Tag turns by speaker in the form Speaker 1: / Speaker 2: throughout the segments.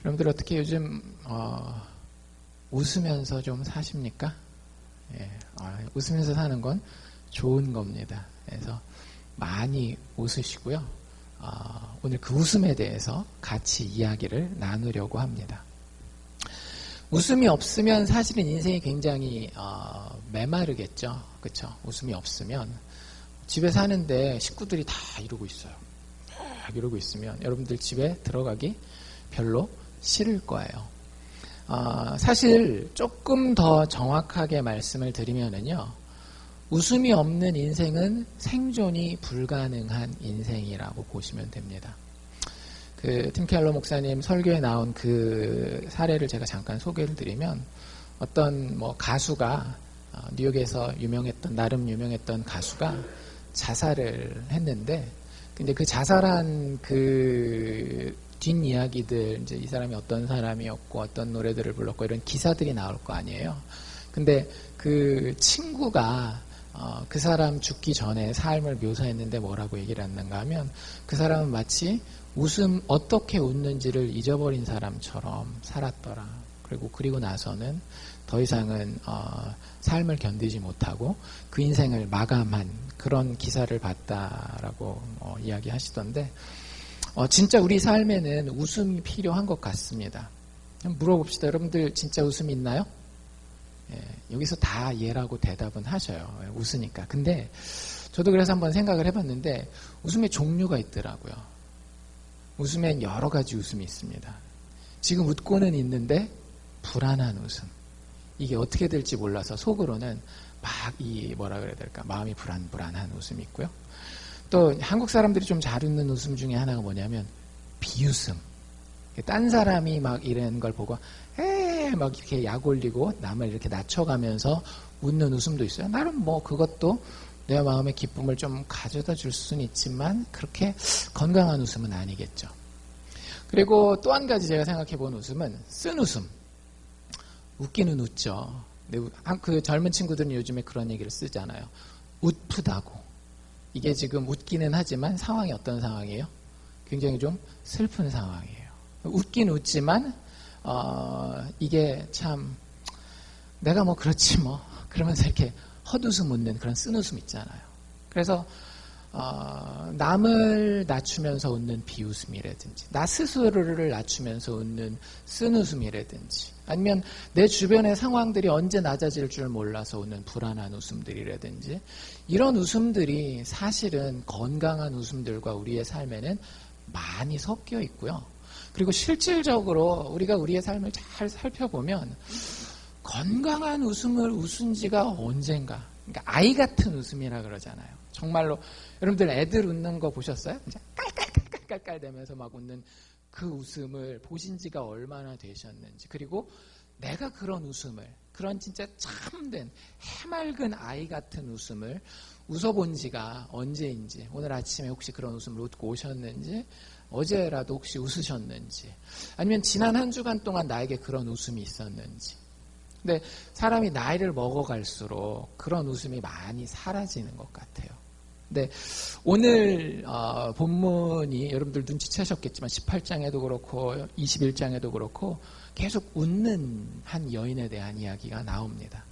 Speaker 1: 여러분들 어떻게 요즘 웃으면서 좀 사십니까? 예, 웃으면서 사는 건 좋은 겁니다. 그래서 많이 웃으시고요. 오늘 그 웃음에 대해서 같이 이야기를 나누려고 합니다. 웃음이 없으면 사실은 인생이 굉장히 메마르겠죠. 그렇죠? 웃음이 없으면 집에 사는데 식구들이 다 이러고 있어요. 이러고 있으면 여러분들 집에 들어가기 별로 싫을 거예요. 사실 조금 더 정확하게 말씀을 드리면은요, 웃음이 없는 인생은 생존이 불가능한 인생이라고 보시면 됩니다. 팀 켈러 목사님 설교에 나온 그 사례를 제가 잠깐 소개를 드리면, 어떤 가수가 뉴욕에서 나름 유명했던 가수가 자살을 했는데, 근데 그 자살한 그 뒷이야기들, 이제 이 사람이 어떤 사람이었고 어떤 노래들을 불렀고 이런 기사들이 나올 거 아니에요. 근데 그 친구가 그 사람 죽기 전에 삶을 묘사했는데 뭐라고 얘기를 했는가 하면, 그 사람은 마치 어떻게 웃는지를 잊어버린 사람처럼 살았더라. 그리고 나서는 더 이상은 삶을 견디지 못하고 그 인생을 마감한 그런 기사를 봤다라고 이야기하시던데, 진짜 우리 삶에는 웃음이 필요한 것 같습니다. 물어봅시다. 여러분들 진짜 웃음이 있나요? 예, 여기서 다 예라고 대답은 하셔요. 웃으니까. 근데 저도 그래서 한번 생각을 해봤는데, 웃음의 종류가 있더라고요. 웃음엔 여러 가지 웃음이 있습니다. 지금 웃고는 있는데 불안한 웃음. 이게 어떻게 될지 몰라서 속으로는 뭐라 그래야 될까, 마음이 불안한 웃음이 있고요. 또 한국 사람들이 좀 잘 웃는 웃음 중에 하나가 뭐냐면 비웃음. 딴 사람이 막 이런 걸 보고 막 이렇게 약 올리고 남을 이렇게 낮춰가면서 웃는 웃음도 있어요. 나름 그것도 내 마음의 기쁨을 좀 가져다 줄 수는 있지만 그렇게 건강한 웃음은 아니겠죠. 그리고 또 한 가지 제가 생각해 본 웃음은 쓴 웃음. 웃기는 웃죠. 근데 그 젊은 친구들은 요즘에 그런 얘기를 쓰잖아요. 웃프다고. 이게 지금 웃기는 하지만 상황이 어떤 상황이에요? 굉장히 좀 슬픈 상황이에요. 웃긴 웃지만 이게 참 내가 그렇지 그러면서 이렇게 헛웃음 웃는 그런 쓴웃음 있잖아요. 그래서 남을 낮추면서 웃는 비웃음이라든지, 나 스스로를 낮추면서 웃는 쓴웃음이라든지, 아니면 내 주변의 상황들이 언제 낮아질 줄 몰라서 웃는 불안한 웃음들이라든지, 이런 웃음들이 사실은 건강한 웃음들과 우리의 삶에는 많이 섞여 있고요. 그리고 실질적으로 우리가 우리의 삶을 잘 살펴보면 건강한 웃음을 웃은 지가 언젠가, 그러니까 아이 같은 웃음이라 그러잖아요. 정말로 여러분들 애들 웃는 거 보셨어요? 깔깔깔깔깔 대면서 막 웃는 그 웃음을 보신 지가 얼마나 되셨는지, 그리고 내가 그런 웃음을, 그런 진짜 참된 해맑은 아이 같은 웃음을 웃어본 지가 언제인지, 오늘 아침에 혹시 그런 웃음을 웃고 오셨는지, 어제라도 혹시 웃으셨는지, 아니면 지난 한 주간 동안 나에게 그런 웃음이 있었는지. 근데 사람이 나이를 먹어갈수록 그런 웃음이 많이 사라지는 것 같아요. 근데 오늘 본문이 여러분들 눈치채셨겠지만 18장에도 그렇고 21장에도 그렇고 계속 웃는 한 여인에 대한 이야기가 나옵니다.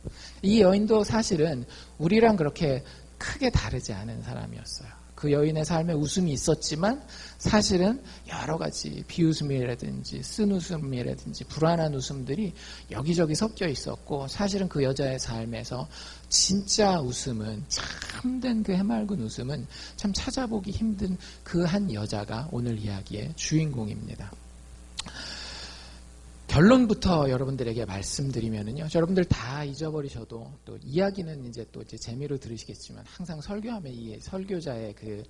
Speaker 1: 이 여인도 사실은 우리랑 그렇게 크게 다르지 않은 사람이었어요. 그 여인의 삶에 웃음이 있었지만 사실은 여러 가지 비웃음이라든지 쓴웃음이라든지 불안한 웃음들이 여기저기 섞여 있었고, 사실은 그 여자의 삶에서 진짜 웃음은, 참된 그 해맑은 웃음은 참 찾아보기 힘든 그 한 여자가 오늘 이야기의 주인공입니다. 결론부터 여러분들에게 말씀드리면은요, 여러분들 다 잊어버리셔도 또 이야기는 이제 재미로 들으시겠지만, 항상 설교하면 이 설교자의 그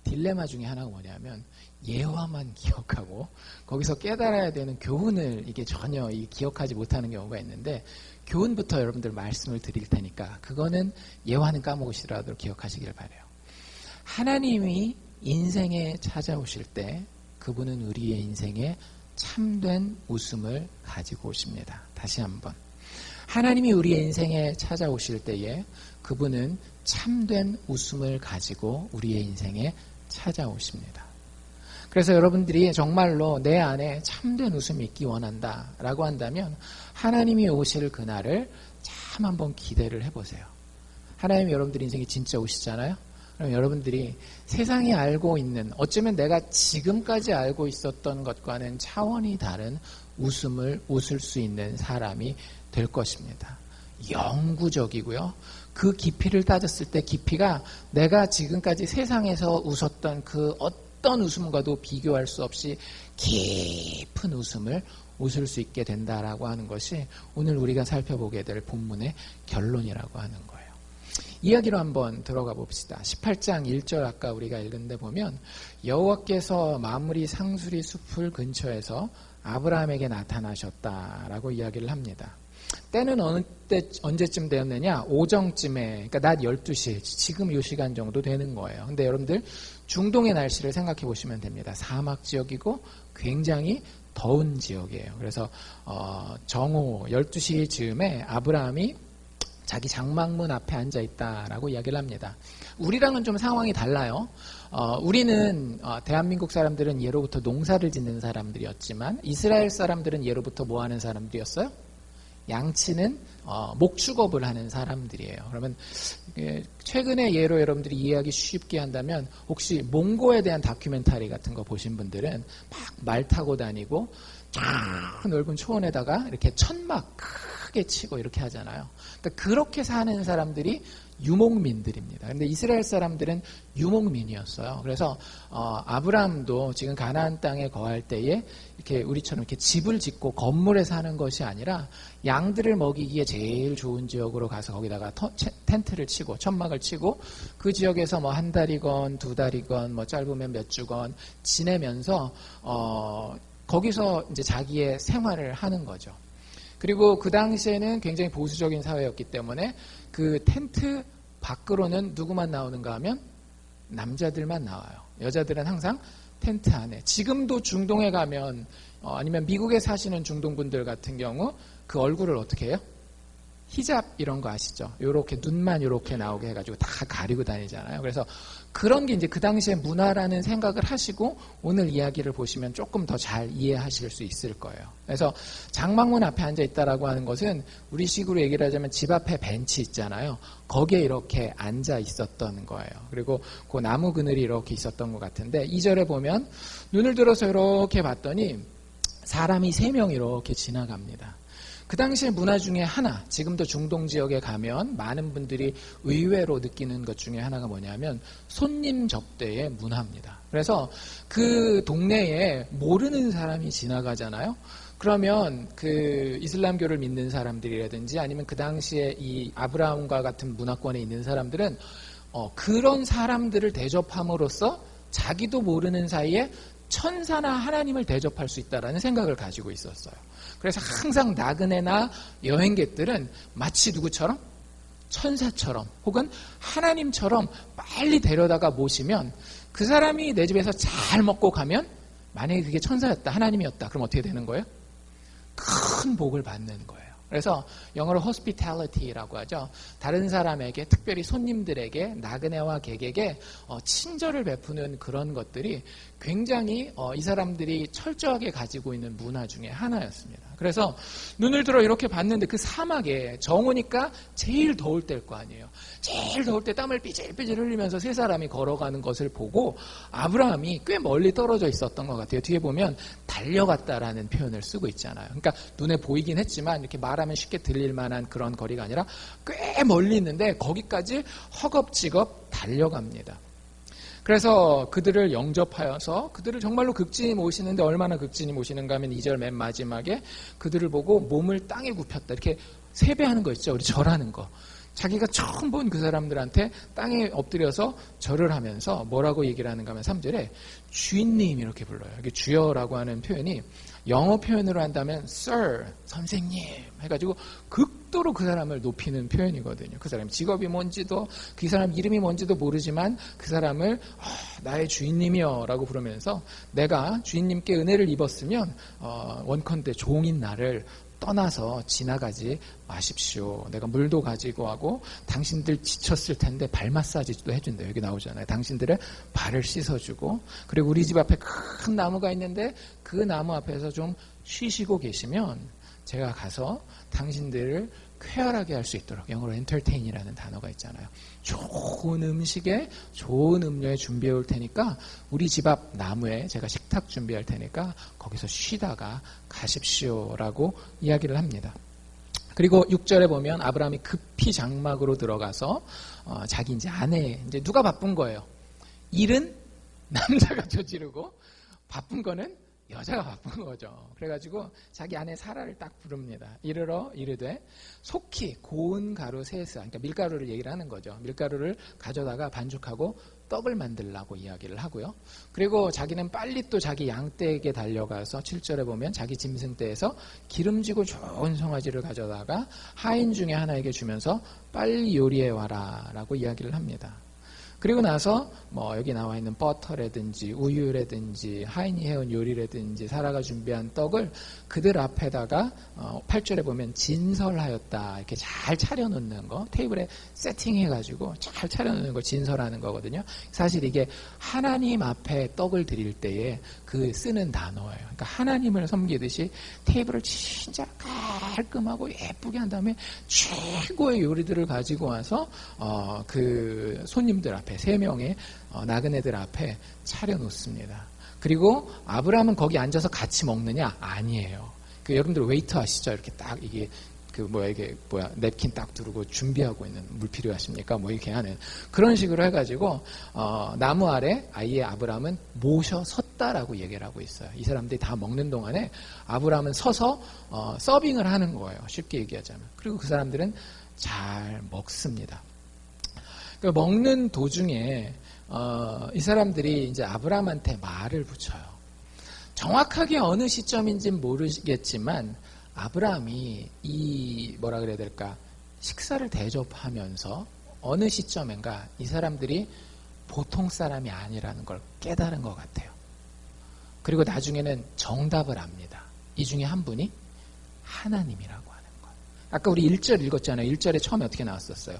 Speaker 1: 딜레마 중에 하나가 뭐냐면 예화만 기억하고 거기서 깨달아야 되는 교훈을 이게 전혀 기억하지 못하는 경우가 있는데, 교훈부터 여러분들 말씀을 드릴 테니까 그거는 예화는 까먹으시더라도 기억하시길 바라요. 하나님이 인생에 찾아오실 때 그분은 우리의 인생에 참된 웃음을 가지고 오십니다. 다시 한번. 하나님이 우리의 인생에 찾아오실 때에 그분은 참된 웃음을 가지고 우리의 인생에 찾아오십니다. 그래서 여러분들이 정말로 내 안에 참된 웃음이 있기 원한다라고 한다면 하나님이 오실 그날을 참 한번 기대를 해보세요. 하나님이 여러분들 인생에 진짜 오시잖아요. 그럼 여러분들이 세상이 알고 있는, 어쩌면 내가 지금까지 알고 있었던 것과는 차원이 다른 웃음을 웃을 수 있는 사람이 될 것입니다. 영구적이고요. 그 깊이를 따졌을 때 깊이가 내가 지금까지 세상에서 웃었던 그 어떤 웃음과도 비교할 수 없이 깊은 웃음을 웃을 수 있게 된다라고 하는 것이 오늘 우리가 살펴보게 될 본문의 결론이라고 하는 거예요. 이야기로 한번 들어가 봅시다. 18장 1절 아까 우리가 읽은 데 보면 여호와께서 마므리 상수리 숲을 근처에서 아브라함에게 나타나셨다라고 이야기를 합니다. 때는 언제쯤 되었느냐? 오정쯤에, 그러니까 낮 12시, 지금 이 시간 정도 되는 거예요. 근데 여러분들 중동의 날씨를 생각해 보시면 됩니다. 사막 지역이고 굉장히 더운 지역이에요. 그래서 정오 12시 즈음에 아브라함이 자기 장막문 앞에 앉아 있다라고 이야기를 합니다. 우리랑은 좀 상황이 달라요. 우리는 대한민국 사람들은 예로부터 농사를 짓는 사람들이었지만 이스라엘 사람들은 예로부터 뭐 하는 사람들이었어요? 양치는 목축업을 하는 사람들이에요. 그러면 최근의 예로 여러분들이 이해하기 쉽게 한다면 혹시 몽고에 대한 다큐멘터리 같은 거 보신 분들은 막 말 타고 다니고 쫙 넓은 초원에다가 이렇게 천막 크게 치고 이렇게 하잖아요. 그러니까 그렇게 사는 사람들이 유목민들입니다. 그런데 이스라엘 사람들은 유목민이었어요. 그래서 아브라함도 지금 가나안 땅에 거할 때에 이렇게 우리처럼 이렇게 집을 짓고 건물에 사는 것이 아니라 양들을 먹이기에 제일 좋은 지역으로 가서 거기다가 텐트를 치고 천막을 치고 그 지역에서 뭐 한 달이건 두 달이건 뭐 짧으면 몇 주건 지내면서 거기서 이제 자기의 생활을 하는 거죠. 그리고 그 당시에는 굉장히 보수적인 사회였기 때문에 그 텐트 밖으로는 누구만 나오는가 하면 남자들만 나와요. 여자들은 항상 텐트 안에. 지금도 중동에 가면 아니면 미국에 사시는 중동분들 같은 경우 그 얼굴을 어떻게 해요? 히잡 이런 거 아시죠? 요렇게 눈만 요렇게 나오게 해가지고 다 가리고 다니잖아요. 그래서 그런 게 이제 그 당시의 문화라는 생각을 하시고 오늘 이야기를 보시면 조금 더 잘 이해하실 수 있을 거예요. 그래서 장막문 앞에 앉아 있다라고 하는 것은 우리식으로 얘기를 하자면 집 앞에 벤치 있잖아요. 거기에 이렇게 앉아 있었던 거예요. 그리고 그 나무 그늘이 이렇게 있었던 것 같은데 2절에 보면 눈을 들어서 이렇게 봤더니 사람이 3명 이렇게 지나갑니다. 그 당시의 문화 중에 하나, 지금도 중동 지역에 가면 많은 분들이 의외로 느끼는 것 중에 하나가 뭐냐면 손님 접대의 문화입니다. 그래서 그 동네에 모르는 사람이 지나가잖아요. 그러면 그 이슬람교를 믿는 사람들이라든지 아니면 그 당시에 이 아브라함과 같은 문화권에 있는 사람들은 그런 사람들을 대접함으로써 자기도 모르는 사이에 천사나 하나님을 대접할 수 있다라는 생각을 가지고 있었어요. 그래서 항상 나그네나 여행객들은 마치 누구처럼? 천사처럼 혹은 하나님처럼 빨리 데려다가 모시면 그 사람이 내 집에서 잘 먹고 가면 만약에 그게 천사였다, 하나님이었다, 그럼 어떻게 되는 거예요? 큰 복을 받는 거예요. 그래서 영어로 hospitality라고 하죠. 다른 사람에게, 특별히 손님들에게, 나그네와 객에게 친절을 베푸는 그런 것들이 굉장히 이 사람들이 철저하게 가지고 있는 문화 중에 하나였습니다. 그래서 눈을 들어 이렇게 봤는데 그 사막에 정오니까 제일 더울 때일 거 아니에요. 제일 더울 때 땀을 삐질삐질 흘리면서 세 사람이 걸어가는 것을 보고 아브라함이 꽤 멀리 떨어져 있었던 것 같아요. 뒤에 보면 달려갔다라는 표현을 쓰고 있잖아요. 그러니까 눈에 보이긴 했지만 이렇게 말하면 쉽게 들릴 만한 그런 거리가 아니라 꽤 멀리 있는데 거기까지 허겁지겁 달려갑니다. 그래서 그들을 영접하여서 그들을 정말로 극진히 모시는데 얼마나 극진히 모시는가 하면 2절 맨 마지막에 그들을 보고 몸을 땅에 굽혔다. 이렇게 세배하는 거 있죠. 우리 절하는 거. 자기가 처음 본 그 사람들한테 땅에 엎드려서 절을 하면서 뭐라고 얘기를 하는가 하면 3절에 주인님 이렇게 불러요. 이게 주여라고 하는 표현이 영어 표현으로 한다면 Sir, 선생님 해가지고 극도로 그 사람을 높이는 표현이거든요. 그 사람 직업이 뭔지도 그 사람 이름이 뭔지도 모르지만 그 사람을 나의 주인님이여 라고 부르면서 내가 주인님께 은혜를 입었으면 원컨대 종인 나를 떠나서 지나가지 마십시오. 내가 물도 가지고 하고 당신들 지쳤을 텐데 발 마사지도 해준다. 여기 나오잖아요. 당신들의 발을 씻어주고 그리고 우리 집 앞에 큰 나무가 있는데 그 나무 앞에서 좀 쉬시고 계시면 제가 가서 당신들을 쾌활하게 할 수 있도록 영어로 entertain이라는 단어가 있잖아요. 좋은 음식에 좋은 음료에 준비해 올 테니까 우리 집 앞 나무에 제가 식탁 준비할 테니까 거기서 쉬다가 가십시오라고 이야기를 합니다. 그리고 6절에 보면 아브라함이 급히 장막으로 들어가서 자기 이제 아내 이제 누가 바쁜 거예요. 일은 남자가 저지르고 바쁜 거는 여자가 바쁜 거죠. 그래가지고 자기 아내 사라를 딱 부릅니다. 이르러 이르되 속히 고운 가루 세스, 그러니까 밀가루를 얘기를 하는 거죠. 밀가루를 가져다가 반죽하고 떡을 만들라고 이야기를 하고요. 그리고 자기는 빨리 또 자기 양떼에게 달려가서 7절에 보면 자기 짐승떼에서 기름지고 좋은 송아지를 가져다가 하인 중에 하나에게 주면서 빨리 요리해 와라 라고 이야기를 합니다. 그리고 나서 뭐 여기 나와 있는 버터라든지 우유라든지 하인이 해온 요리라든지 사라가 준비한 떡을 그들 앞에다가 8절에 보면 진설하였다 이렇게 잘 차려놓는 거 테이블에 세팅해가지고 잘 차려놓는 걸 진설하는 거거든요. 사실 이게 하나님 앞에 떡을 드릴 때에 그 쓰는 단어예요. 그러니까 하나님을 섬기듯이 테이블을 진짜 깔끔하고 예쁘게 한 다음에 최고의 요리들을 가지고 와서 그 손님들 앞에 3명의 나그네들 앞에 차려놓습니다. 그리고 아브라함은 거기 앉아서 같이 먹느냐? 아니에요. 여러분들 웨이터 아시죠? 이렇게 딱 이게 냅킨 딱 두르고 준비하고 있는 물 필요하십니까? 뭐 이렇게 하는 그런 식으로 해가지고 나무 아래 아예 아브라함은 모셔 섰다라고 얘기를 하고 있어요. 이 사람들이 다 먹는 동안에 아브라함은 서서 서빙을 하는 거예요. 쉽게 얘기하자면. 그리고 그 사람들은 잘 먹습니다. 먹는 도중에 이 사람들이 이제 아브라함한테 말을 붙여요. 정확하게 어느 시점인지는 모르겠지만 아브라함이 뭐라 그래야 될까 식사를 대접하면서 어느 시점인가 이 사람들이 보통 사람이 아니라는 걸 깨달은 것 같아요. 그리고 나중에는 정답을 압니다. 이 중에 한 분이 하나님이라고 하는 거예요. 아까 우리 1절 읽었잖아요. 1절에 처음에 어떻게 나왔었어요?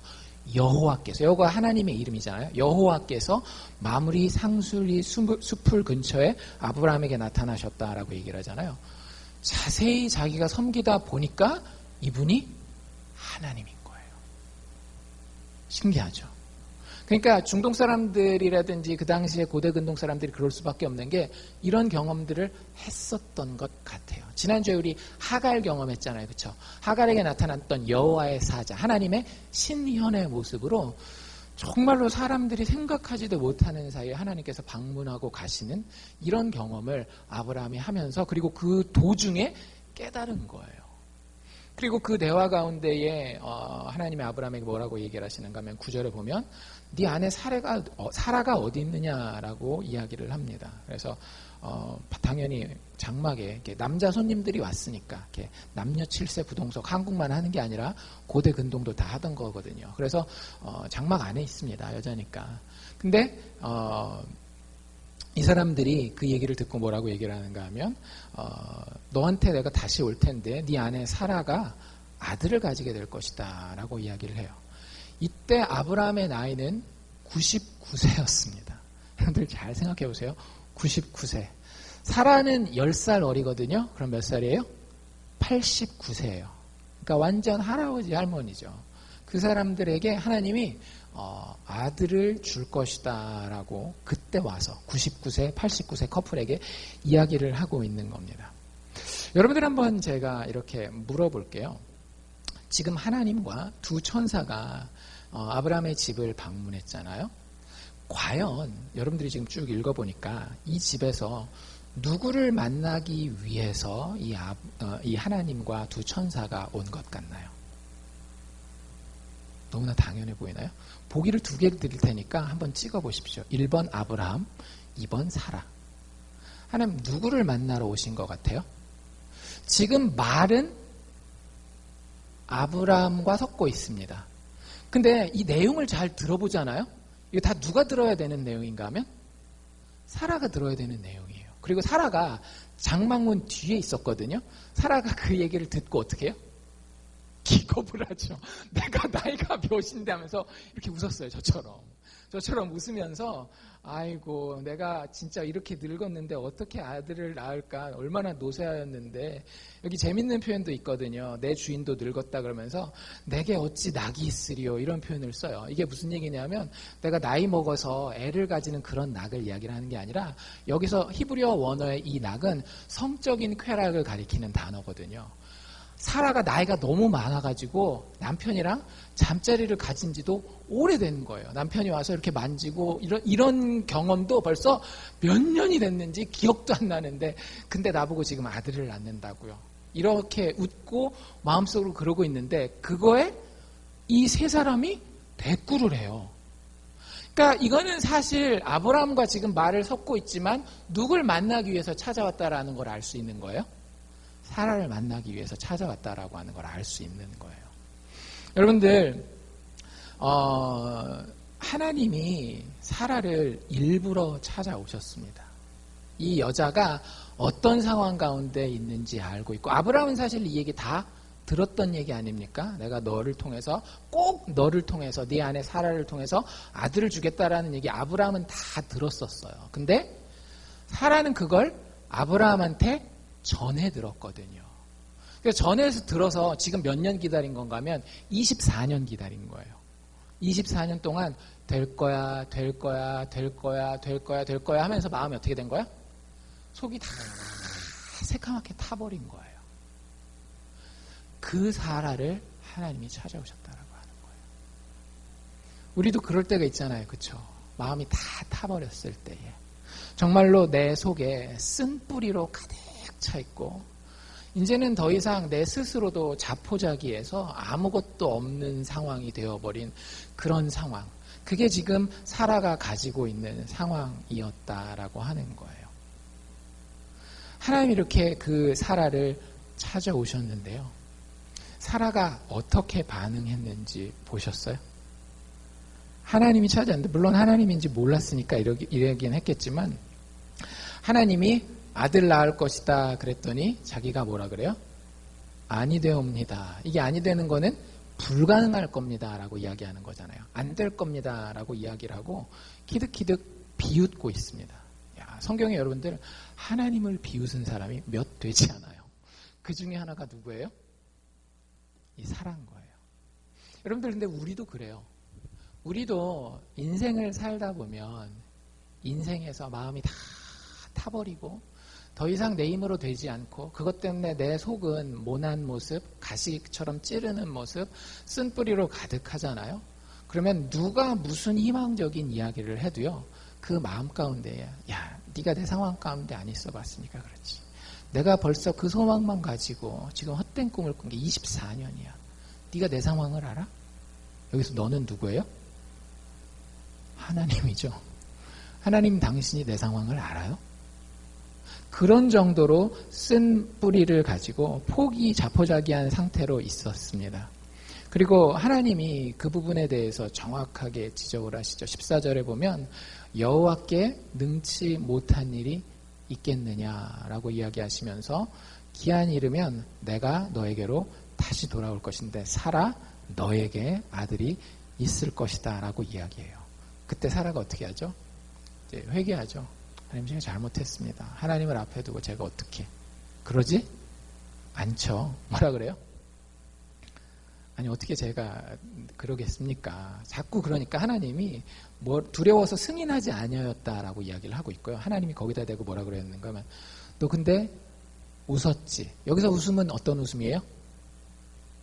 Speaker 1: 여호와 하나님의 이름이잖아요. 여호와께서 마무리 상수리 숲을 근처에 아브라함에게 나타나셨다라고 얘기를 하잖아요. 자세히 자기가 섬기다 보니까 이분이 하나님인 거예요. 신기하죠. 그러니까 중동 사람들이라든지 그 당시에 고대 근동 사람들이 그럴 수밖에 없는 게 이런 경험들을 했었던 것 같아요. 지난주에 우리 하갈 경험했잖아요. 그렇죠? 하갈에게 나타났던 여호와의 사자, 하나님의 신현의 모습으로 정말로 사람들이 생각하지도 못하는 사이에 하나님께서 방문하고 가시는 이런 경험을 아브라함이 하면서 그리고 그 도중에 깨달은 거예요. 그리고 그 대화 가운데에 하나님이 아브라함에게 뭐라고 얘기를 하시는가 하면 9절에 보면 네 아내 사라가 어디 있느냐라고 이야기를 합니다. 그래서 당연히 장막에 이렇게 남자 손님들이 왔으니까 이렇게 남녀 7세 부동석 한국만 하는 게 아니라 고대 근동도 다 하던 거거든요. 그래서 장막 안에 있습니다. 여자니까. 근데 이 사람들이 그 얘기를 듣고 뭐라고 얘기를 하는가 하면 너한테 내가 다시 올 텐데 네 아내 사라가 아들을 가지게 될 것이다 라고 이야기를 해요. 이때 아브라함의 나이는 99세였습니다. 여러분들 잘 생각해 보세요. 99세. 사라는 10살 어리거든요. 그럼 몇 살이에요? 89세예요. 그러니까 완전 할아버지 할머니죠. 그 사람들에게 하나님이 아들을 줄 것이다 라고 그때 와서 99세, 89세 커플에게 이야기를 하고 있는 겁니다. 여러분들 한번 제가 이렇게 물어볼게요. 지금 하나님과 두 천사가 아브라함의 집을 방문했잖아요. 과연 여러분들이 지금 쭉 읽어보니까 이 집에서 누구를 만나기 위해서 이 하나님과 두 천사가 온 것 같나요? 너무나 당연해 보이나요? 보기를 2개를 드릴 테니까 한번 찍어보십시오. 1번 아브라함, 2번 사라. 하나님 누구를 만나러 오신 것 같아요? 지금 말은 아브라함과 섞고 있습니다. 근데 이 내용을 잘 들어보잖아요. 이거 다 누가 들어야 되는 내용인가 하면 사라가 들어야 되는 내용이에요. 그리고 사라가 장막문 뒤에 있었거든요. 사라가 그 얘기를 듣고 어떻게 해요? 기겁을 하죠. 내가 나이가 몇인데 하면서 이렇게 웃었어요. 저처럼 웃으면서 아이고 내가 진짜 이렇게 늙었는데 어떻게 아들을 낳을까, 얼마나 노쇠하였는데. 여기 재밌는 표현도 있거든요. 내 주인도 늙었다 그러면서 내게 어찌 낙이 있으리요, 이런 표현을 써요. 이게 무슨 얘기냐면 내가 나이 먹어서 애를 가지는 그런 낙을 이야기를 하는 게 아니라, 여기서 히브리어 원어의 이 낙은 성적인 쾌락을 가리키는 단어거든요. 사라가 나이가 너무 많아가지고 남편이랑 잠자리를 가진 지도 오래된 거예요. 남편이 와서 이렇게 만지고 이런 경험도 벌써 몇 년이 됐는지 기억도 안 나는데, 근데 나보고 지금 아들을 낳는다고요. 이렇게 웃고 마음속으로 그러고 있는데, 그거에 이 세 사람이 대꾸를 해요. 그러니까 이거는 사실 아브라함과 지금 말을 섞고 있지만 누굴 만나기 위해서 찾아왔다라는 걸 알 수 있는 거예요. 사라를 만나기 위해서 찾아왔다라고 하는 걸 알 수 있는 거예요. 여러분들, 하나님이 사라를 일부러 찾아오셨습니다. 이 여자가 어떤 상황 가운데 있는지 알고 있고, 아브라함은 사실 이 얘기 다 들었던 얘기 아닙니까? 내가 너를 통해서, 꼭 너를 통해서, 네 안에 사라를 통해서 아들을 주겠다라는 얘기 아브라함은 다 들었었어요. 근데 사라는 그걸 아브라함한테 전에 들었거든요. 그래서 전에서 들어서 지금 몇 년 기다린 건가 하면 24년 기다린 거예요. 24년 동안 될 거야, 될 거야, 될 거야, 될 거야, 될 거야 하면서 마음이 어떻게 된 거야? 속이 다 새카맣게 타버린 거예요. 그 사라를 하나님이 찾아오셨다라고 하는 거예요. 우리도 그럴 때가 있잖아요. 그렇죠? 마음이 다 타버렸을 때에 정말로 내 속에 쓴뿌리로 가득 차 있고, 이제는 더 이상 내 스스로도 자포자기해서 아무것도 없는 상황이 되어버린 그런 상황, 그게 지금 사라가 가지고 있는 상황이었다라고 하는 거예요. 하나님이 이렇게 그 사라를 찾아오셨는데요, 사라가 어떻게 반응했는지 보셨어요? 하나님이 찾아왔는데, 물론 하나님인지 몰랐으니까 이러긴 했겠지만, 하나님이 아들 낳을 것이다 그랬더니 자기가 뭐라 그래요? 아니 되옵니다. 이게 아니 되는 거는 불가능할 겁니다 라고 이야기하는 거잖아요. 안 될 겁니다 라고 이야기를 하고 키득키득 비웃고 있습니다. 야, 성경에 여러분들 하나님을 비웃은 사람이 몇 되지 않아요. 그 중에 하나가 누구예요? 이 사라인 거예요. 여러분들, 근데 우리도 그래요. 우리도 인생을 살다 보면 인생에서 마음이 다 타버리고 더 이상 내 힘으로 되지 않고, 그것 때문에 내 속은 모난 모습, 가시처럼 찌르는 모습, 쓴뿌리로 가득하잖아요. 그러면 누가 무슨 희망적인 이야기를 해도요, 그 마음 가운데에 야, 네가 내 상황 가운데 안 있어 봤으니까 그렇지. 내가 벌써 그 소망만 가지고 지금 헛된 꿈을 꾼 게 24년이야. 네가 내 상황을 알아? 여기서 너는 누구예요? 하나님이죠. 하나님, 당신이 내 상황을 알아요? 그런 정도로 쓴 뿌리를 가지고 포기 자포자기한 상태로 있었습니다. 그리고 하나님이 그 부분에 대해서 정확하게 지적을 하시죠. 14절에 보면 여호와께 능치 못한 일이 있겠느냐라고 이야기하시면서 기한이 이르면 내가 너에게로 다시 돌아올 것인데 사라 너에게 아들이 있을 것이다 라고 이야기해요. 그때 사라가 어떻게 하죠? 이제 회개하죠. 하나님, 제가 잘못했습니다. 하나님을 앞에 두고 제가 어떻게 그러지 않죠. 뭐라 그래요? 아니, 어떻게 제가 그러겠습니까? 자꾸 그러니까 하나님이 두려워서 승인하지 아니었다라고 이야기를 하고 있고요. 하나님이 거기다 대고 뭐라 그랬는가 하면 너 근데 웃었지. 여기서 웃음은 어떤 웃음이에요?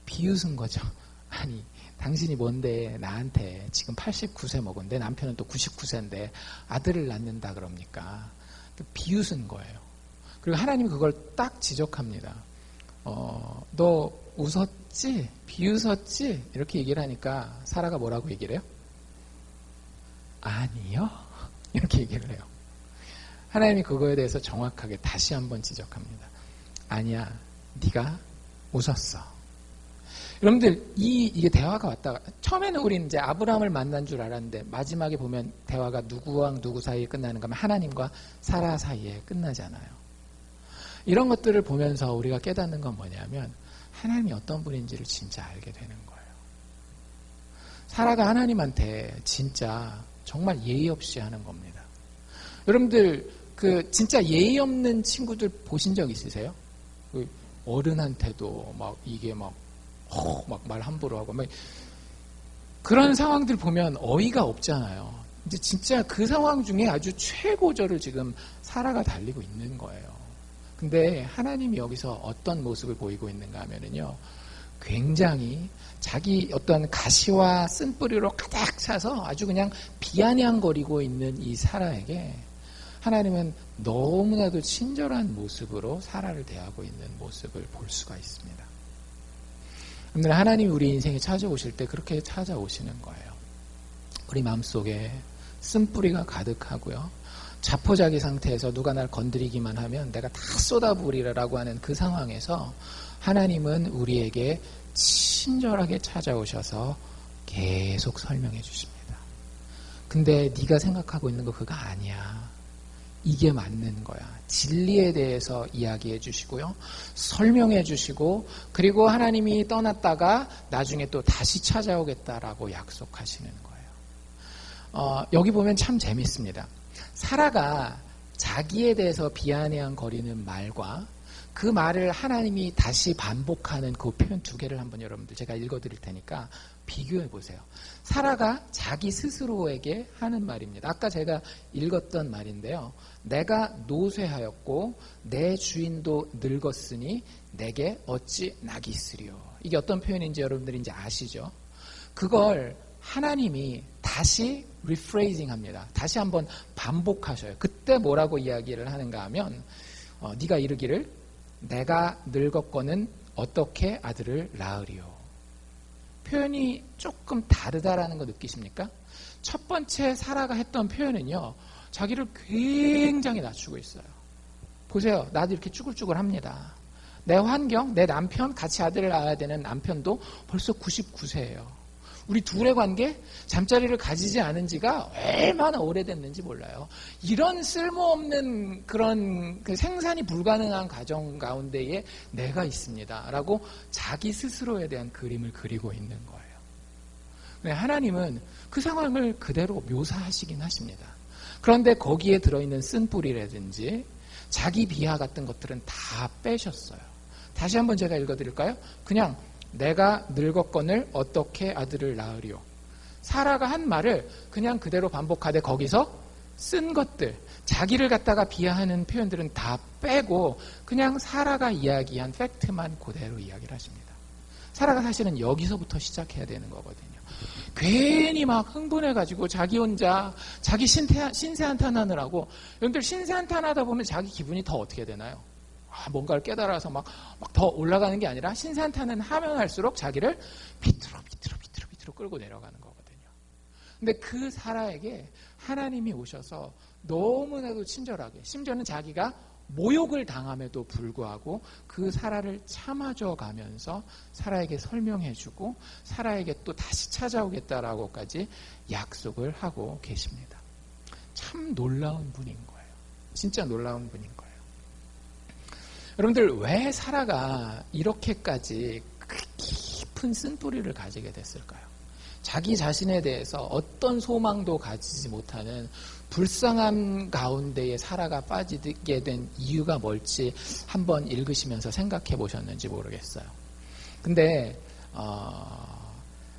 Speaker 1: 비웃은 거죠. 아니, 당신이 뭔데 나한테 지금 89세 먹은 내 남편은 또 99세인데 아들을 낳는다 그럽니까? 비웃은 거예요. 그리고 하나님이 그걸 딱 지적합니다. 너 웃었지? 비웃었지? 이렇게 얘기를 하니까 사라가 뭐라고 얘기를 해요? 아니요. 이렇게 얘기를 해요. 하나님이 그거에 대해서 정확하게 다시 한번 지적합니다. 아니야, 네가 웃었어. 여러분들 이게 대화가 왔다가 처음에는 우리는 이제 아브라함을 만난 줄 알았는데 마지막에 보면 대화가 누구와 누구 사이에 끝나는가 하면 하나님과 사라 사이에 끝나잖아요. 이런 것들을 보면서 우리가 깨닫는 건 뭐냐면 하나님이 어떤 분인지를 진짜 알게 되는 거예요. 사라가 하나님한테 진짜 정말 예의 없이 하는 겁니다. 여러분들 진짜 예의 없는 친구들 보신 적 있으세요? 어른한테도 막 이게 막 말 함부로 하고 막 그런 상황들 보면 어이가 없잖아요. 근데 진짜 그 상황 중에 아주 최고조를 지금 사라가 달리고 있는 거예요. 근데 하나님이 여기서 어떤 모습을 보이고 있는가 하면은요, 굉장히 자기 어떤 가시와 쓴뿌리로 가득 차서 아주 그냥 비아냥거리고 있는 이 사라에게 하나님은 너무나도 친절한 모습으로 사라를 대하고 있는 모습을 볼 수가 있습니다. 오늘 하나님이 우리 인생에 찾아오실 때 그렇게 찾아오시는 거예요. 우리 마음속에 쓴뿌리가 가득하고요. 자포자기 상태에서 누가 날 건드리기만 하면 내가 다 쏟아부으리라고 하는 그 상황에서 하나님은 우리에게 친절하게 찾아오셔서 계속 설명해 주십니다. 근데 네가 생각하고 있는 거 그거 아니야. 이게 맞는 거야. 진리에 대해서 이야기해 주시고요. 설명해 주시고 그리고 하나님이 떠났다가 나중에 또 다시 찾아오겠다라고 약속하시는 거예요. 여기 보면 참 재밌습니다. 사라가 자기에 대해서 비아냥거리는 말과 그 말을 하나님이 다시 반복하는 그 표현 두 개를 한번 여러분들 제가 읽어드릴 테니까 비교해 보세요. 사라가 자기 스스로에게 하는 말입니다. 아까 제가 읽었던 말인데요. 내가 노쇠하였고 내 주인도 늙었으니 내게 어찌 낙이 있으리요. 이게 어떤 표현인지 여러분들이 이제 아시죠? 그걸 하나님이 다시 리프레이징 합니다. 다시 한번 반복하셔요. 그때 뭐라고 이야기를 하는가 하면 네가 이르기를 내가 늙었거는 어떻게 아들을 낳으리요. 표현이 조금 다르다라는 거 느끼십니까? 첫 번째 사라가 했던 표현은요. 자기를 굉장히 낮추고 있어요. 보세요. 나도 이렇게 쭈글쭈글합니다. 내 환경, 내 남편, 같이 아들을 낳아야 되는 남편도 벌써 99세예요. 우리 둘의 관계, 잠자리를 가지지 않은 지가 얼마나 오래됐는지 몰라요. 이런 쓸모없는 그런 생산이 불가능한 가정 가운데에 내가 있습니다. 라고 자기 스스로에 대한 그림을 그리고 있는 거예요. 하나님은 그 상황을 그대로 묘사하시긴 하십니다. 그런데 거기에 들어있는 쓴뿌리라든지 자기 비하 같은 것들은 다 빼셨어요. 다시 한번 제가 읽어드릴까요? 그냥 내가 늙었거늘 어떻게 아들을 낳으리요. 사라가 한 말을 그냥 그대로 반복하되 거기서 쓴 것들, 자기를 갖다가 비하하는 표현들은 다 빼고 그냥 사라가 이야기한 팩트만 그대로 이야기를 하십니다. 사라가 사실은 여기서부터 시작해야 되는 거거든요. 괜히 막 흥분해가지고 자기 혼자 자기 신세한탄하느라고. 여러분들 신세한탄하다 보면 자기 기분이 더 어떻게 되나요? 뭔가를 깨달아서 막 더 올라가는 게 아니라 신세한탄은 하면 할수록 자기를 밑으로 끌고 내려가는 거거든요. 근데 그 사라에게 하나님이 오셔서 너무나도 친절하게, 심지어는 자기가 모욕을 당함에도 불구하고 그 사라를 참아줘 가면서 사라에게 설명해주고 사라에게 또 다시 찾아오겠다라고까지 약속을 하고 계십니다. 참 놀라운 분인 거예요. 진짜 놀라운 분인 거예요. 여러분들 왜 사라가 이렇게까지 깊은 쓴뿌리를 가지게 됐을까요? 자기 자신에 대해서 어떤 소망도 가지지 못하는 불쌍함 가운데에 사라가 빠지게 된 이유가 뭘지 한번 읽으시면서 생각해 보셨는지 모르겠어요. 근데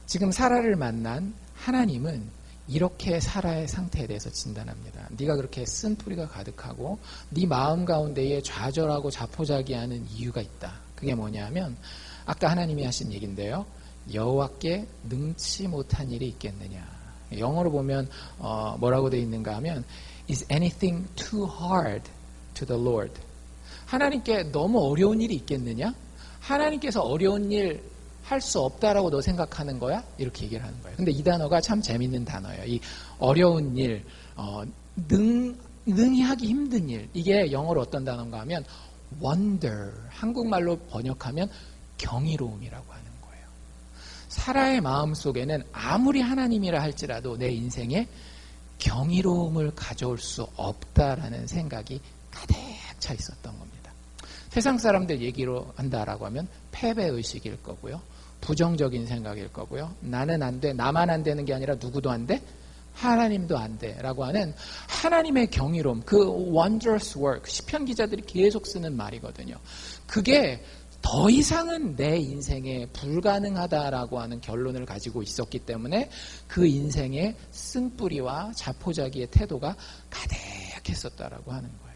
Speaker 1: 지금 사라를 만난 하나님은 이렇게 사라의 상태에 대해서 진단합니다. 네가 그렇게 쓴뿌리가 가득하고 네 마음 가운데에 좌절하고 자포자기하는 이유가 있다. 그게 뭐냐면 아까 하나님이 하신 얘기인데요. 여호와께 능치 못한 일이 있겠느냐. 영어로 보면 뭐라고 되어 있는가 하면 Is anything too hard to the Lord? 하나님께 너무 어려운 일이 있겠느냐? 하나님께서 어려운 일 할 수 없다라고 너 생각하는 거야? 이렇게 얘기를 하는 거예요. 근데 이 단어가 참 재밌는 단어예요. 이 어려운 일, 능히 하기 힘든 일. 이게 영어로 어떤 단어인가 하면 wonder, 한국말로 번역하면 경이로움이라고 하는 거예요. 사라의 마음속에는 아무리 하나님이라 할지라도 내 인생에 경이로움을 가져올 수 없다라는 생각이 가득 차 있었던 겁니다. 세상 사람들 얘기로 한다라고 하면 패배의식일 거고요. 부정적인 생각일 거고요. 나는 안 돼. 나만 안 되는 게 아니라 누구도 안 돼. 하나님도 안 돼. 라고 하는 하나님의 경이로움, 그 wondrous work, 시편 기자들이 계속 쓰는 말이거든요. 그게 더 이상은 내 인생에 불가능하다라고 하는 결론을 가지고 있었기 때문에 그 인생의 쓴뿌리와 자포자기의 태도가 가득했었다라고 하는 거예요.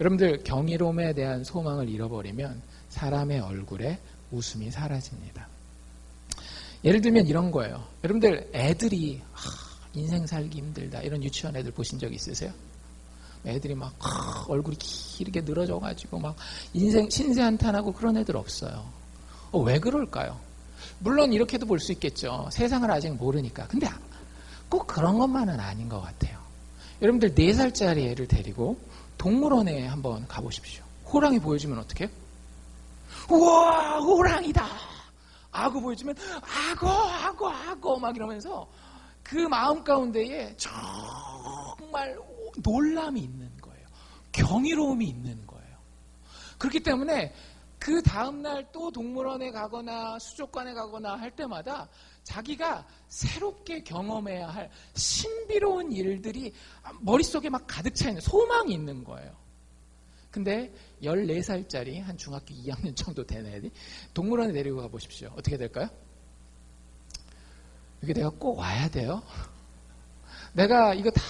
Speaker 1: 여러분들, 경이로움에 대한 소망을 잃어버리면 사람의 얼굴에 웃음이 사라집니다. 예를 들면 이런 거예요. 여러분들, 애들이 인생 살기 힘들다 이런 유치원 애들 보신 적 있으세요? 애들이 막 얼굴이 길게 늘어져가지고 막 인생 신세 한탄하고 그런 애들 없어요. 왜 그럴까요? 물론 이렇게도 볼 수 있겠죠. 세상을 아직 모르니까. 근데 꼭 그런 것만은 아닌 것 같아요. 여러분들 4살짜리 애를 데리고 동물원에 한번 가보십시오. 호랑이 보여주면 어떡해요? 우와, 호랑이다. 악어 보여주면 악어 막 이러면서 그 마음 가운데에 정말 놀람이 있는 거예요. 경이로움이 있는 거예요. 그렇기 때문에 그 다음날 또 동물원에 가거나 수족관에 가거나 할 때마다 자기가 새롭게 경험해야 할 신비로운 일들이 머릿속에 막 가득 차 있는 소망이 있는 거예요. 근데 14살짜리 한 중학교 2학년 정도 된 애들이 동물원에 데리고 가보십시오. 어떻게 될까요? 여기 내가 꼭 와야 돼요? 내가 이거 다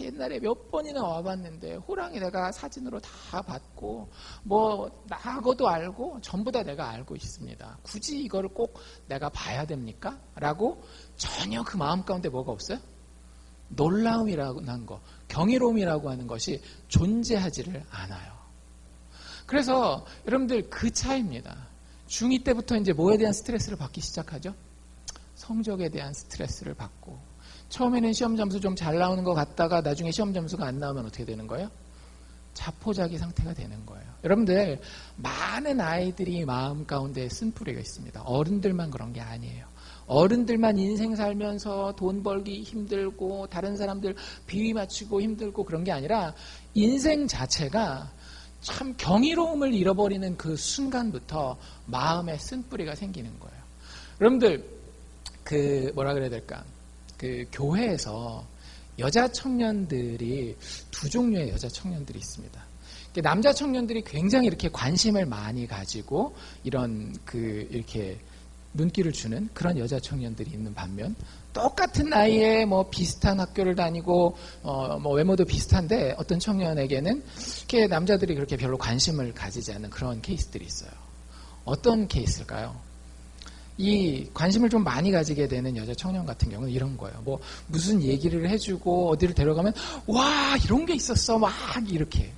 Speaker 1: 옛날에 몇 번이나 와봤는데 호랑이 내가 사진으로 다 봤고 뭐 악어도 알고 전부 다 내가 알고 있습니다. 굳이 이거를 꼭 내가 봐야 됩니까? 라고 전혀 그 마음 가운데 뭐가 없어요? 놀라움이라고 하는 거, 경이로움이라고 하는 것이 존재하지를 않아요. 그래서 여러분들 그 차이입니다. 중2 때부터 이제 뭐에 대한 스트레스를 받기 시작하죠? 성적에 대한 스트레스를 받고, 처음에는 시험 점수 좀 잘 나오는 것 같다가 나중에 시험 점수가 안 나오면 어떻게 되는 거예요? 자포자기 상태가 되는 거예요. 여러분들, 많은 아이들이 마음 가운데 쓴뿌리가 있습니다. 어른들만 그런 게 아니에요. 어른들만 인생 살면서 돈 벌기 힘들고 다른 사람들 비위 맞추고 힘들고 그런 게 아니라 인생 자체가 참 경이로움을 잃어버리는 그 순간부터 마음에 쓴뿌리가 생기는 거예요. 여러분들, 그 뭐라 그래야 될까? 그 교회에서 여자 청년들이 두 종류의 여자 청년들이 있습니다. 남자 청년들이 굉장히 이렇게 관심을 많이 가지고 이런 그 이렇게 눈길을 주는 그런 여자 청년들이 있는 반면, 똑같은 나이에 뭐 비슷한 학교를 다니고 뭐 외모도 비슷한데 어떤 청년에게는 이렇게 남자들이 그렇게 별로 관심을 가지지 않는 그런 케이스들이 있어요. 어떤 케이스일까요? 이 관심을 좀 많이 가지게 되는 여자 청년 같은 경우는 이런 거예요. 뭐 무슨 얘기를 해주고 어디를 데려가면 와, 이런 게 있었어 막 이렇게.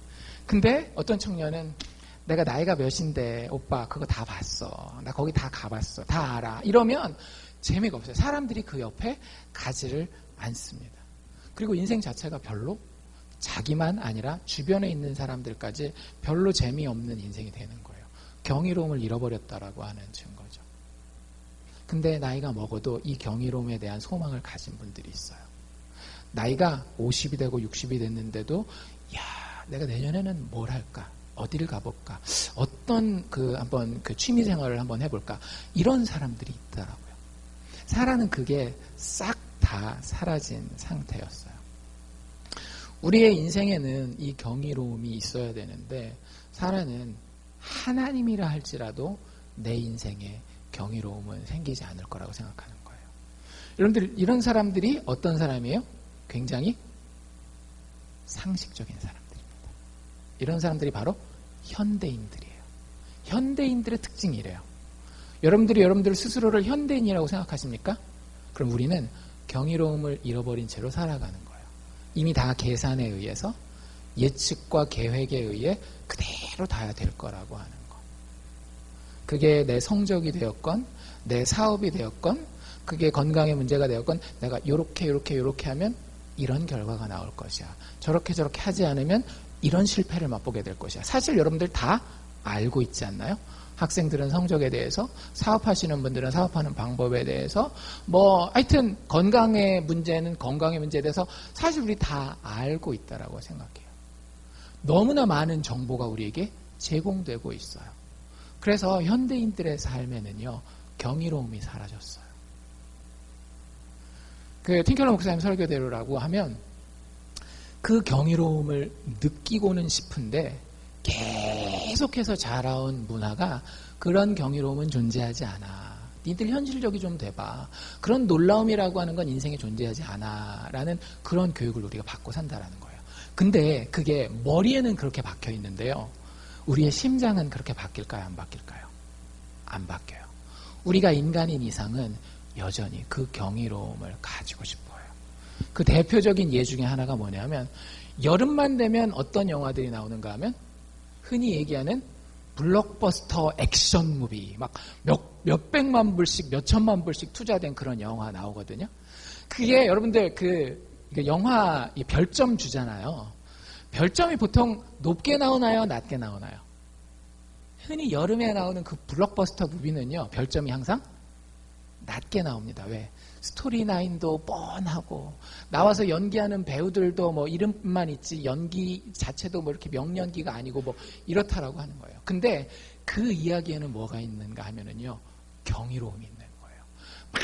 Speaker 1: 근데 어떤 청년은 내가 나이가 몇인데 오빠 그거 다 봤어. 나 거기 다 가봤어. 다 알아. 이러면 재미가 없어요. 사람들이 그 옆에 가지를 않습니다. 그리고 인생 자체가 별로 자기만 아니라 주변에 있는 사람들까지 별로 재미없는 인생이 되는 거예요. 경이로움을 잃어버렸다라고 하는 증거죠. 근데 나이가 먹어도 이 경이로움에 대한 소망을 가진 분들이 있어요. 나이가 50이 되고 60이 됐는데도 야, 내가 내년에는 뭘 할까? 어디를 가볼까? 어떤 한번 취미 생활을 한번 해볼까? 이런 사람들이 있더라고요. 사라는 그게 싹 다 사라진 상태였어요. 우리의 인생에는 이 경이로움이 있어야 되는데 사라는 하나님이라 할지라도 내 인생에 경이로움은 생기지 않을 거라고 생각하는 거예요. 여러분들, 이런 사람들이 어떤 사람이에요? 굉장히 상식적인 사람들입니다. 이런 사람들이 바로 현대인들이에요. 현대인들의 특징이 이래요. 여러분들이 여러분들 스스로를 현대인이라고 생각하십니까? 그럼 우리는 경이로움을 잃어버린 채로 살아가는 거예요. 이미 다 계산에 의해서 예측과 계획에 의해 그대로 다 될 거라고 하는 거. 그게 내 성적이 되었건 내 사업이 되었건 그게 건강에 문제가 되었건 내가 요렇게 하면 이런 결과가 나올 것이야. 저렇게 하지 않으면 이런 실패를 맛보게 될 것이야. 사실 여러분들 다 알고 있지 않나요? 학생들은 성적에 대해서, 사업하시는 분들은 사업하는 방법에 대해서, 하여튼 건강의 문제는 건강의 문제에 대해서 사실 우리 다 알고 있다라고 생각해요. 너무나 많은 정보가 우리에게 제공되고 있어요. 그래서 현대인들의 삶에는요, 경이로움이 사라졌어요. 그 틴켈러 목사님 설교대로라고 하면 그 경이로움을 느끼고는 싶은데 계속해서 자라온 문화가 그런 경이로움은 존재하지 않아. 니들 현실적이 좀 돼봐. 그런 놀라움이라고 하는 건 인생에 존재하지 않아. 라는 그런 교육을 우리가 받고 산다라는 거예요. 근데 그게 머리에는 그렇게 박혀 있는데요. 우리의 심장은 그렇게 바뀔까요? 안 바뀔까요? 안 바뀌어요. 우리가 인간인 이상은 여전히 그 경이로움을 가지고 싶어요. 그 대표적인 예 중에 하나가 뭐냐면 여름만 되면 어떤 영화들이 나오는가 하면 흔히 얘기하는 블록버스터 액션 무비 막 몇백만 불씩 몇천만 불씩 투자된 그런 영화 나오거든요. 그게 여러분들 그 영화 별점 주잖아요. 별점이 보통 높게 나오나요? 낮게 나오나요? 흔히 여름에 나오는 그 블록버스터 무비는요. 별점이 항상 낮게 나옵니다. 왜? 스토리라인도 뻔하고 나와서 연기하는 배우들도 이름만 있지 연기 자체도 이렇게 명연기가 아니고 이렇다라고 하는 거예요. 근데 그 이야기에는 뭐가 있는가 하면은요. 경이로움이 있는 거예요. 막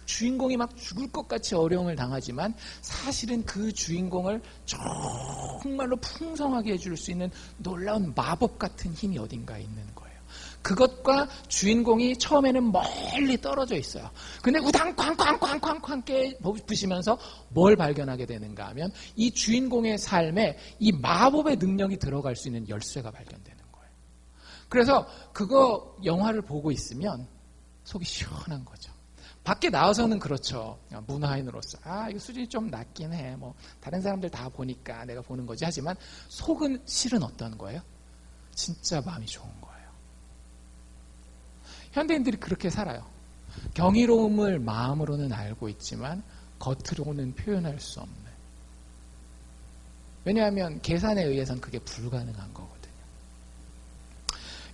Speaker 1: 주인공이 막 죽을 것 같이 어려움을 당하지만 사실은 그 주인공을 정말로 풍성하게 해줄 수 있는 놀라운 마법 같은 힘이 어딘가에 있는 거예요. 그것과 주인공이 처음에는 멀리 떨어져 있어요. 근데 우당쾅쾅쾅쾅쾅 깨부시면서 뭘 발견하게 되는가 하면 이 주인공의 삶에 이 마법의 능력이 들어갈 수 있는 열쇠가 발견되는 거예요. 그래서 그거 영화를 보고 있으면 속이 시원한 거죠. 밖에 나와서는 그렇죠. 문화인으로서 이거 수준이 좀 낮긴 해. 다른 사람들 다 보니까 내가 보는 거지 하지만 속은 실은 어떤 거예요? 진짜 마음이 좋은 거예요. 현대인들이 그렇게 살아요. 경이로움을 마음으로는 알고 있지만 겉으로는 표현할 수 없는. 왜냐하면 계산에 의해서는 그게 불가능한 거거든요.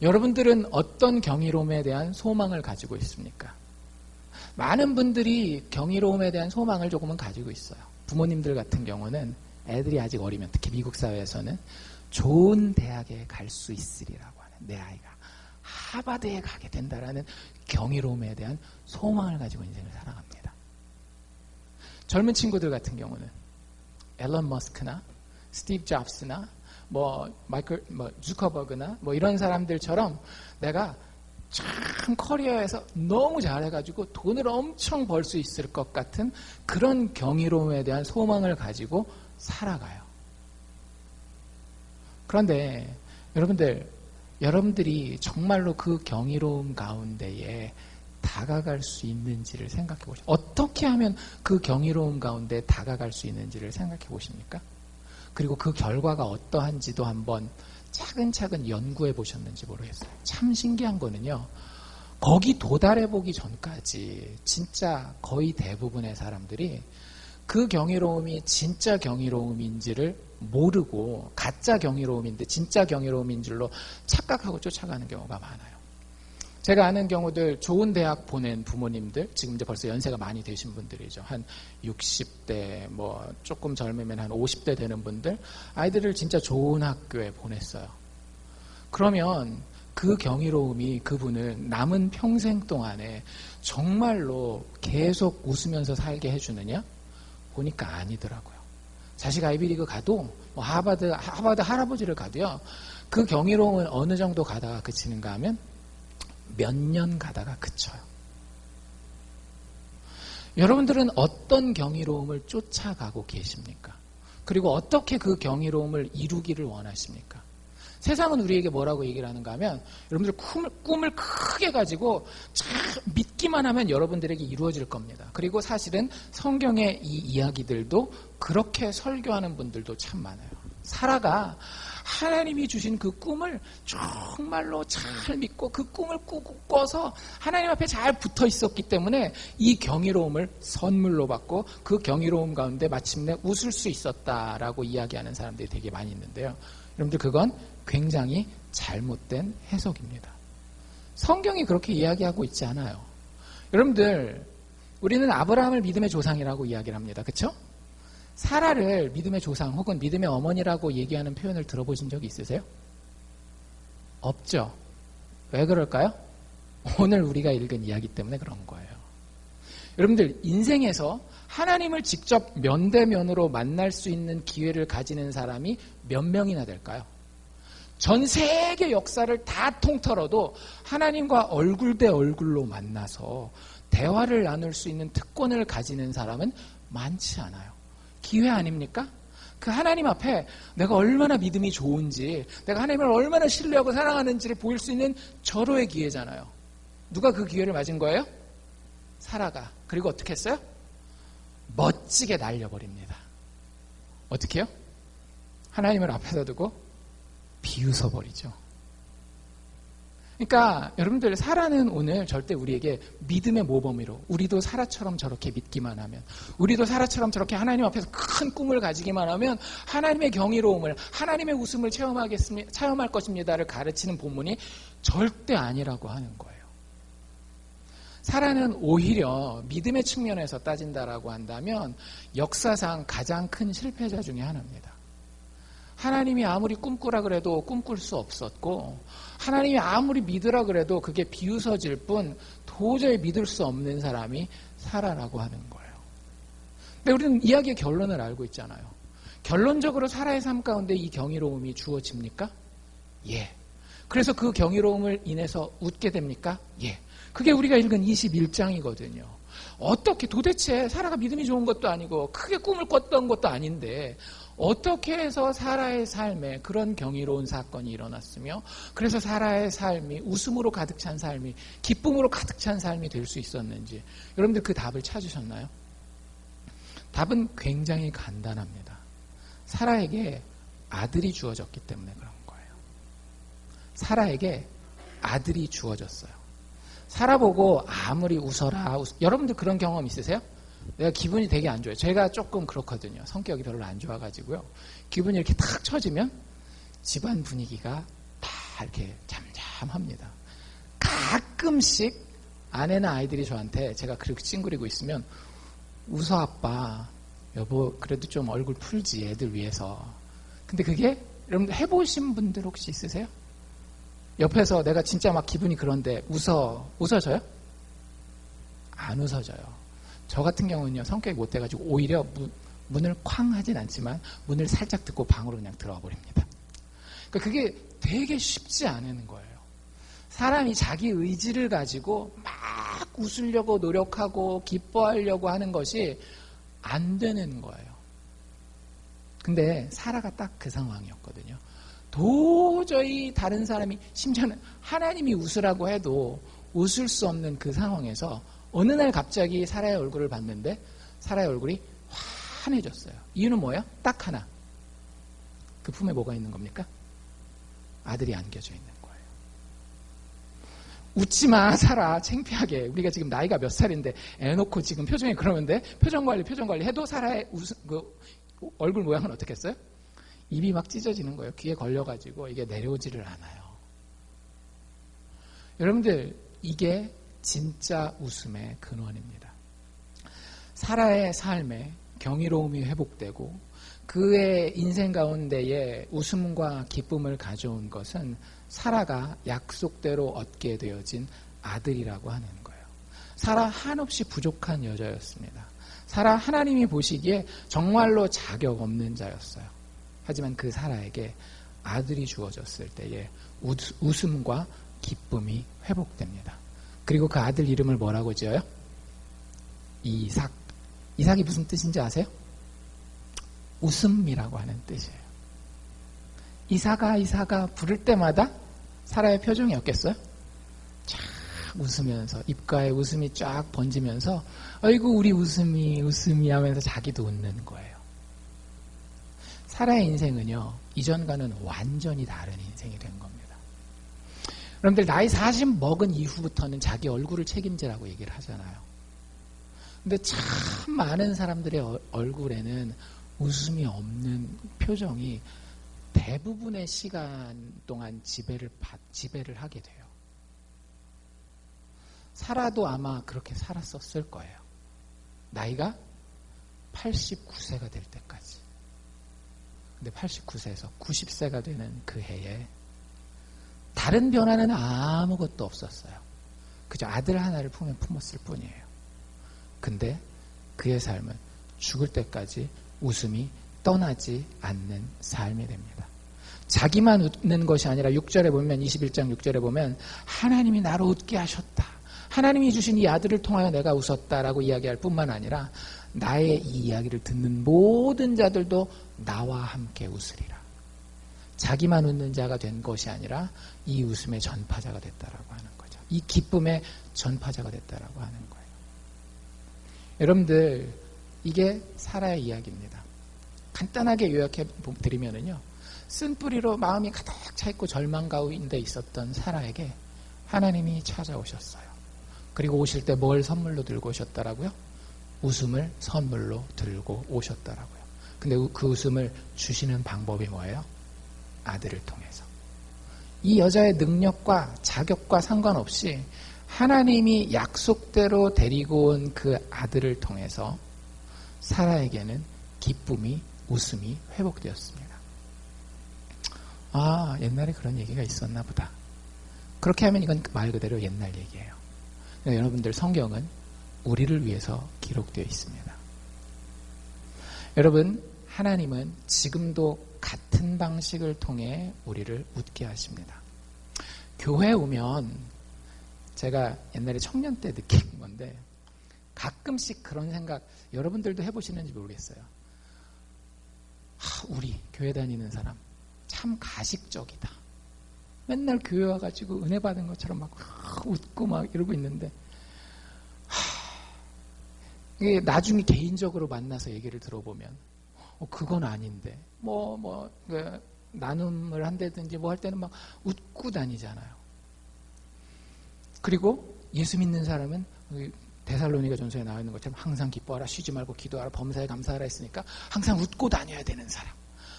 Speaker 1: 여러분들은 어떤 경이로움에 대한 소망을 가지고 있습니까? 많은 분들이 경이로움에 대한 소망을 조금은 가지고 있어요. 부모님들 같은 경우는 애들이 아직 어리면 특히 미국 사회에서는 좋은 대학에 갈 수 있으리라고 하는 내 아이가 하버드에 가게 된다라는 경이로움에 대한 소망을 가지고 인생을 살아갑니다. 젊은 친구들 같은 경우는 앨런 머스크나 스티브 잡스나 주커버그나 이런 사람들처럼 내가 참 커리어에서 너무 잘해가지고 돈을 엄청 벌 수 있을 것 같은 그런 경이로움에 대한 소망을 가지고 살아가요. 그런데 여러분들이 정말로 그 경이로움 가운데에 다가갈 수 있는지를 생각해 보십시오. 어떻게 하면 그 경이로움 가운데 다가갈 수 있는지를 생각해 보십니까? 그리고 그 결과가 어떠한지도 한번 차근차근 연구해 보셨는지 모르겠어요. 참 신기한 거는요. 거기 도달해 보기 전까지 진짜 거의 대부분의 사람들이 그 경이로움이 진짜 경이로움인지를 모르고 가짜 경이로움인데 진짜 경이로움인 줄로 착각하고 쫓아가는 경우가 많아요. 제가 아는 경우들 좋은 대학 보낸 부모님들 지금 이제 벌써 연세가 많이 되신 분들이죠. 한 60대 조금 젊으면 한 50대 되는 분들 아이들을 진짜 좋은 학교에 보냈어요. 그러면 그 경이로움이 그분을 남은 평생 동안에 정말로 계속 웃으면서 살게 해주느냐? 보니까 아니더라고요. 자식 아이비리그 가도 하버드 할아버지를 가도요. 그 경이로움은 어느 정도 가다가 그치는가 하면 몇 년 가다가 그쳐요. 여러분들은 어떤 경이로움을 쫓아가고 계십니까? 그리고 어떻게 그 경이로움을 이루기를 원하십니까? 세상은 우리에게 뭐라고 얘기를 하는가 하면 여러분들 꿈을 크게 가지고 잘 믿기만 하면 여러분들에게 이루어질 겁니다. 그리고 사실은 성경의 이 이야기들도 그렇게 설교하는 분들도 참 많아요. 사라가 하나님이 주신 그 꿈을 정말로 잘 믿고 그 꿈을 꿔서 하나님 앞에 잘 붙어 있었기 때문에 이 경이로움을 선물로 받고 그 경이로움 가운데 마침내 웃을 수 있었다라고 이야기하는 사람들이 되게 많이 있는데요. 여러분들 그건 굉장히 잘못된 해석입니다. 성경이 그렇게 이야기하고 있지 않아요. 여러분들, 우리는 아브라함을 믿음의 조상이라고 이야기를 합니다. 그렇죠? 사라를 믿음의 조상 혹은 믿음의 어머니라고 얘기하는 표현을 들어보신 적이 있으세요? 없죠. 왜 그럴까요? 오늘 우리가 읽은 이야기 때문에 그런 거예요. 여러분들, 인생에서 하나님을 직접 면대면으로 만날 수 있는 기회를 가지는 사람이 몇 명이나 될까요? 전 세계 역사를 다 통틀어도 하나님과 얼굴 대 얼굴로 만나서 대화를 나눌 수 있는 특권을 가지는 사람은 많지 않아요. 기회 아닙니까? 그 하나님 앞에 내가 얼마나 믿음이 좋은지, 내가 하나님을 얼마나 신뢰하고 사랑하는지를 보일 수 있는 절호의 기회잖아요. 누가 그 기회를 맞은 거예요? 사라가. 그리고 어떻게 했어요? 멋지게 날려버립니다. 어떻게 해요? 하나님을 앞에다 두고 비웃어버리죠. 그러니까 여러분들, 사라는 오늘 절대 우리에게 믿음의 모범이로, 우리도 사라처럼 저렇게 믿기만 하면, 우리도 사라처럼 저렇게 하나님 앞에서 큰 꿈을 가지기만 하면 하나님의 경이로움을, 하나님의 웃음을 체험할 것입니다를 가르치는 본문이 절대 아니라고 하는 거예요. 사라는 오히려 믿음의 측면에서 따진다라고 한다면 역사상 가장 큰 실패자 중에 하나입니다. 하나님이 아무리 꿈꾸라 그래도 꿈꿀 수 없었고, 하나님이 아무리 믿으라 그래도 그게 비웃어질 뿐 도저히 믿을 수 없는 사람이 사라라고 하는 거예요. 근데 우리는 이야기의 결론을 알고 있잖아요. 결론적으로 사라의 삶 가운데 이 경이로움이 주어집니까? 예. 그래서 그 경이로움을 인해서 웃게 됩니까? 예. 그게 우리가 읽은 21장이거든요. 어떻게, 도대체 사라가 믿음이 좋은 것도 아니고 크게 꿈을 꿨던 것도 아닌데 어떻게 해서 사라의 삶에 그런 경이로운 사건이 일어났으며, 그래서 사라의 삶이 웃음으로 가득 찬 삶이, 기쁨으로 가득 찬 삶이 될 수 있었는지, 여러분들 그 답을 찾으셨나요? 답은 굉장히 간단합니다. 사라에게 아들이 주어졌기 때문에 그런 거예요. 사라에게 아들이 주어졌어요. 사라 보고 아무리 웃어라, 여러분들 그런 경험 있으세요? 내가 기분이 되게 안 좋아요. 제가 조금 그렇거든요. 성격이 별로 안 좋아가지고요. 기분이 이렇게 탁 처지면 집안 분위기가 다 이렇게 잠잠합니다. 가끔씩 아내나 아이들이 저한테, 제가 그렇게 찡그리고 있으면, 웃어 아빠, 여보 그래도 좀 얼굴 풀지 애들 위해서. 근데 그게 여러분들 해보신 분들 혹시 있으세요? 옆에서 내가 진짜 막 기분이 그런데 웃어져요? 안 웃어져요. 저 같은 경우는요, 성격이 못돼가지고 오히려 문을 쾅 하진 않지만 문을 살짝 듣고 방으로 그냥 들어가 버립니다. 그러니까 그게 되게 쉽지 않은 거예요. 사람이 자기 의지를 가지고 막 웃으려고 노력하고 기뻐하려고 하는 것이 안 되는 거예요. 근데 사라가 딱 그 상황이었거든요. 도저히 다른 사람이, 심지어는 하나님이 웃으라고 해도 웃을 수 없는 그 상황에서 어느 날 갑자기 사라의 얼굴을 봤는데 사라의 얼굴이 환해졌어요. 이유는 뭐예요? 딱 하나. 그 품에 뭐가 있는 겁니까? 아들이 안겨져 있는 거예요. 웃지 마, 사라. 창피하게. 우리가 지금 나이가 몇 살인데 애 놓고 지금 표정이 그러는데 표정 관리 해도 사라의 얼굴 모양은 어떻겠어요? 입이 막 찢어지는 거예요. 귀에 걸려가지고 이게 내려오지를 않아요. 여러분들, 이게 진짜 웃음의 근원입니다. 사라의 삶에 경이로움이 회복되고 그의 인생 가운데에 웃음과 기쁨을 가져온 것은 사라가 약속대로 얻게 되어진 아들이라고 하는 거예요. 사라 한없이 부족한 여자였습니다. 사라 하나님이 보시기에 정말로 자격 없는 자였어요. 하지만 그 사라에게 아들이 주어졌을 때에 웃음과 기쁨이 회복됩니다. 그리고 그 아들 이름을 뭐라고 지어요? 이삭. 이삭이 무슨 뜻인지 아세요? 웃음이라고 하는 뜻이에요. 이삭아 부를 때마다 사라의 표정이 어땠어요? 쫙 웃으면서, 입가에 웃음이 쫙 번지면서 아이고 우리 웃음이 하면서 자기도 웃는 거예요. 사라의 인생은요, 이전과는 완전히 다른 인생이 된 겁니다. 여러분들, 나이 40 먹은 이후부터는 자기 얼굴을 책임지라고 얘기를 하잖아요. 근데 참 많은 사람들의 얼굴에는 웃음이 없는 표정이 대부분의 시간 동안 지배를 하게 돼요. 사라도 아마 그렇게 살았었을 거예요. 나이가 89세가 될 때까지. 근데 89세에서 90세가 되는 그 해에 다른 변화는 아무것도 없었어요. 그저 아들 하나를 품에 품었을 뿐이에요. 근데 그의 삶은 죽을 때까지 웃음이 떠나지 않는 삶이 됩니다. 자기만 웃는 것이 아니라 6절에 보면 21장 6절에 보면 하나님이 나로 웃게 하셨다. 하나님이 주신 이 아들을 통하여 내가 웃었다라고 이야기할 뿐만 아니라 나의 이 이야기를 듣는 모든 자들도 나와 함께 웃으리라. 자기만 웃는 자가 된 것이 아니라 이 웃음의 전파자가 됐다라고 하는 거죠. 이 기쁨의 전파자가 됐다라고 하는 거예요. 여러분들, 이게 사라의 이야기입니다. 간단하게 요약해 드리면은요, 쓴뿌리로 마음이 가득 차 있고 절망 가운데 있었던 사라에게 하나님이 찾아오셨어요. 그리고 오실 때 뭘 선물로 들고 오셨다라고요? 웃음을 선물로 들고 오셨다라고요. 근데 그 웃음을 주시는 방법이 뭐예요? 아들을 통해서. 이 여자의 능력과 자격과 상관없이 하나님이 약속대로 데리고 온 그 아들을 통해서 사라에게는 기쁨이, 웃음이 회복되었습니다. 아, 옛날에 그런 얘기가 있었나 보다. 그렇게 하면 이건 말 그대로 옛날 얘기예요. 여러분들, 성경은 우리를 위해서 기록되어 있습니다. 여러분, 하나님은 지금도 같은 방식을 통해 우리를 웃게 하십니다. 교회에 오면 제가 옛날에 청년 때 느낀 건데 가끔씩 그런 생각 여러분들도 해보시는지 모르겠어요. 우리 교회 다니는 사람 참 가식적이다. 맨날 교회 와가지고 은혜 받은 것처럼 막 웃고 막 이러고 있는데 이게 나중에 개인적으로 만나서 얘기를 들어보면 그건 아닌데 나눔을 한다든지 뭐 할 때는 막 웃고 다니잖아요. 그리고 예수 믿는 사람은 데살로니가 전서에 나와 있는 것처럼 항상 기뻐하라, 쉬지 말고 기도하라, 범사에 감사하라 했으니까 항상 웃고 다녀야 되는 사람.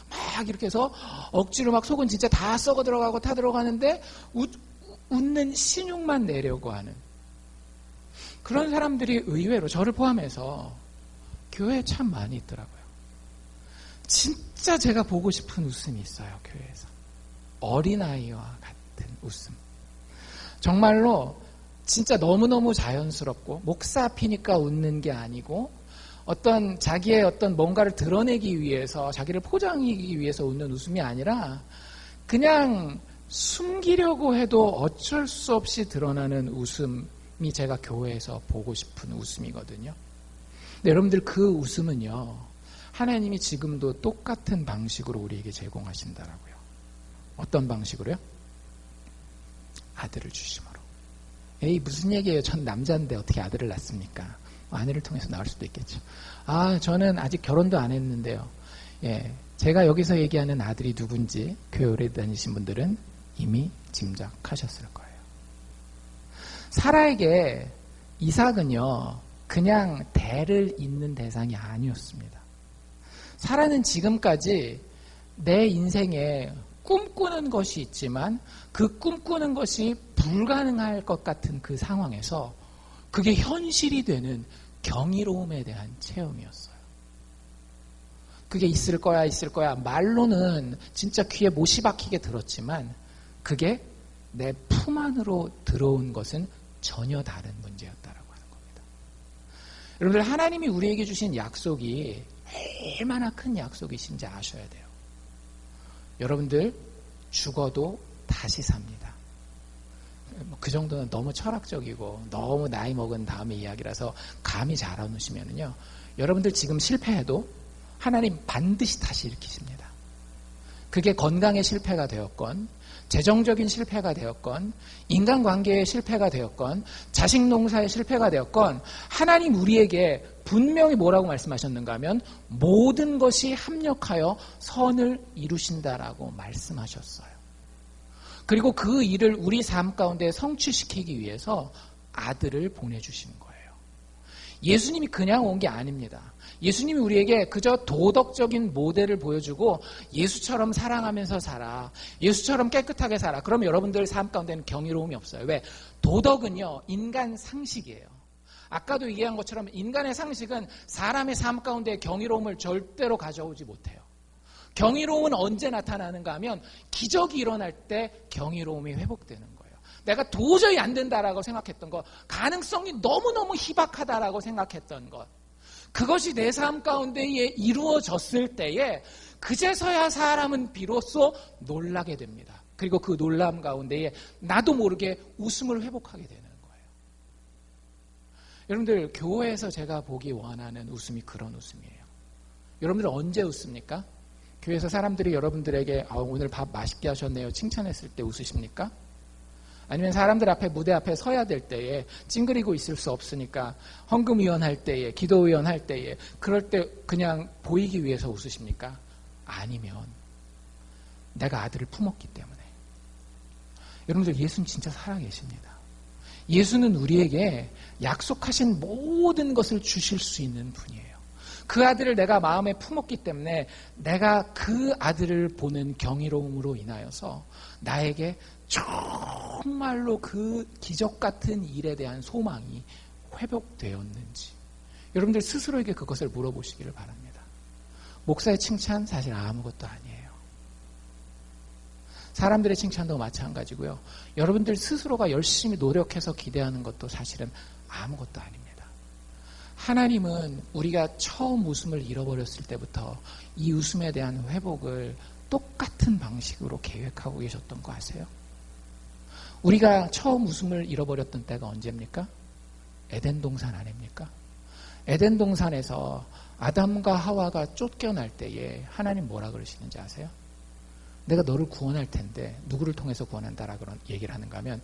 Speaker 1: 막 이렇게 해서 억지로 막 속은 진짜 다 썩어 들어가고 타 들어가는데 웃는 신용만 내려고 하는 그런 사람들이 의외로 저를 포함해서 교회에 참 많이 있더라고요. 진짜 제가 보고 싶은 웃음이 있어요, 교회에서. 어린아이와 같은 웃음. 정말로 진짜 너무너무 자연스럽고 목사 앞이니까 웃는 게 아니고 어떤 자기의 어떤 뭔가를 드러내기 위해서 자기를 포장하기 위해서 웃는 웃음이 아니라 그냥 숨기려고 해도 어쩔 수 없이 드러나는 웃음이 제가 교회에서 보고 싶은 웃음이거든요. 근데 여러분들, 그 웃음은요, 하나님이 지금도 똑같은 방식으로 우리에게 제공하신다라고요. 어떤 방식으로요? 아들을 주심으로. 에이, 무슨 얘기예요? 전 남자인데 어떻게 아들을 낳습니까? 아내를 통해서 낳을 수도 있겠죠. 저는 아직 결혼도 안 했는데요. 예, 제가 여기서 얘기하는 아들이 누군지 교회 오래 다니신 분들은 이미 짐작하셨을 거예요. 사라에게 이삭은요, 그냥 대를 잇는 대상이 아니었습니다. 사라는 지금까지 내 인생에 꿈꾸는 것이 있지만 그 꿈꾸는 것이 불가능할 것 같은 그 상황에서 그게 현실이 되는 경이로움에 대한 체험이었어요. 그게 있을 거야, 있을 거야. 말로는 진짜 귀에 못이 박히게 들었지만 그게 내 품 안으로 들어온 것은 전혀 다른 문제였다라고 하는 겁니다. 여러분들, 하나님이 우리에게 주신 약속이 얼마나 큰 약속이신지 아셔야 돼요. 여러분들, 죽어도 다시 삽니다. 그 정도는 너무 철학적이고 너무 나이 먹은 다음의 이야기라서 감이 잘 안 오시면은요, 여러분들 지금 실패해도 하나님 반드시 다시 일으키십니다. 그게 건강의 실패가 되었건, 재정적인 실패가 되었건, 인간관계의 실패가 되었건, 자식 농사의 실패가 되었건, 하나님 우리에게 분명히 뭐라고 말씀하셨는가 하면 모든 것이 합력하여 선을 이루신다라고 말씀하셨어요. 그리고 그 일을 우리 삶 가운데 성취시키기 위해서 아들을 보내주신 거예요. 예수님이 그냥 온 게 아닙니다. 예수님이 우리에게 그저 도덕적인 모델을 보여주고 예수처럼 사랑하면서 살아. 예수처럼 깨끗하게 살아. 그러면 여러분들 삶 가운데는 경이로움이 없어요. 왜? 도덕은요, 인간 상식이에요. 아까도 얘기한 것처럼 인간의 상식은 사람의 삶 가운데 경이로움을 절대로 가져오지 못해요. 경이로움은 언제 나타나는가 하면 기적이 일어날 때 경이로움이 회복되는 거예요. 내가 도저히 안 된다라고 생각했던 것, 가능성이 너무너무 희박하다라고 생각했던 것, 그것이 내 삶 가운데에 이루어졌을 때에 그제서야 사람은 비로소 놀라게 됩니다. 그리고 그 놀람 가운데에 나도 모르게 웃음을 회복하게 되는 거예요. 여러분들, 교회에서 제가 보기 원하는 웃음이 그런 웃음이에요. 여러분들 언제 웃습니까? 교회에서 사람들이 여러분들에게 오늘 밥 맛있게 하셨네요 칭찬했을 때 웃으십니까? 아니면 사람들 앞에 무대 앞에 서야 될 때에 찡그리고 있을 수 없으니까 헌금위원 할 때에 기도위원 할 때에 그럴 때 그냥 보이기 위해서 웃으십니까? 아니면 내가 아들을 품었기 때문에. 여러분들, 예수는 진짜 살아계십니다. 예수는 우리에게 약속하신 모든 것을 주실 수 있는 분이에요. 그 아들을 내가 마음에 품었기 때문에 내가 그 아들을 보는 경이로움으로 인하여서 나에게 정말로 그 기적 같은 일에 대한 소망이 회복되었는지 여러분들 스스로에게 그것을 물어보시기를 바랍니다. 목사의 칭찬 사실 아무것도 아니에요. 사람들의 칭찬도 마찬가지고요. 여러분들 스스로가 열심히 노력해서 기대하는 것도 사실은 아무것도 아닙니다. 하나님은 우리가 처음 웃음을 잃어버렸을 때부터 이 웃음에 대한 회복을 똑같은 방식으로 계획하고 계셨던 거 아세요? 우리가 처음 웃음을 잃어버렸던 때가 언제입니까? 에덴 동산 아닙니까? 에덴 동산에서 아담과 하와가 쫓겨날 때에 하나님 뭐라 그러시는지 아세요? 내가 너를 구원할 텐데 누구를 통해서 구원한다라고 얘기를 하는가 하면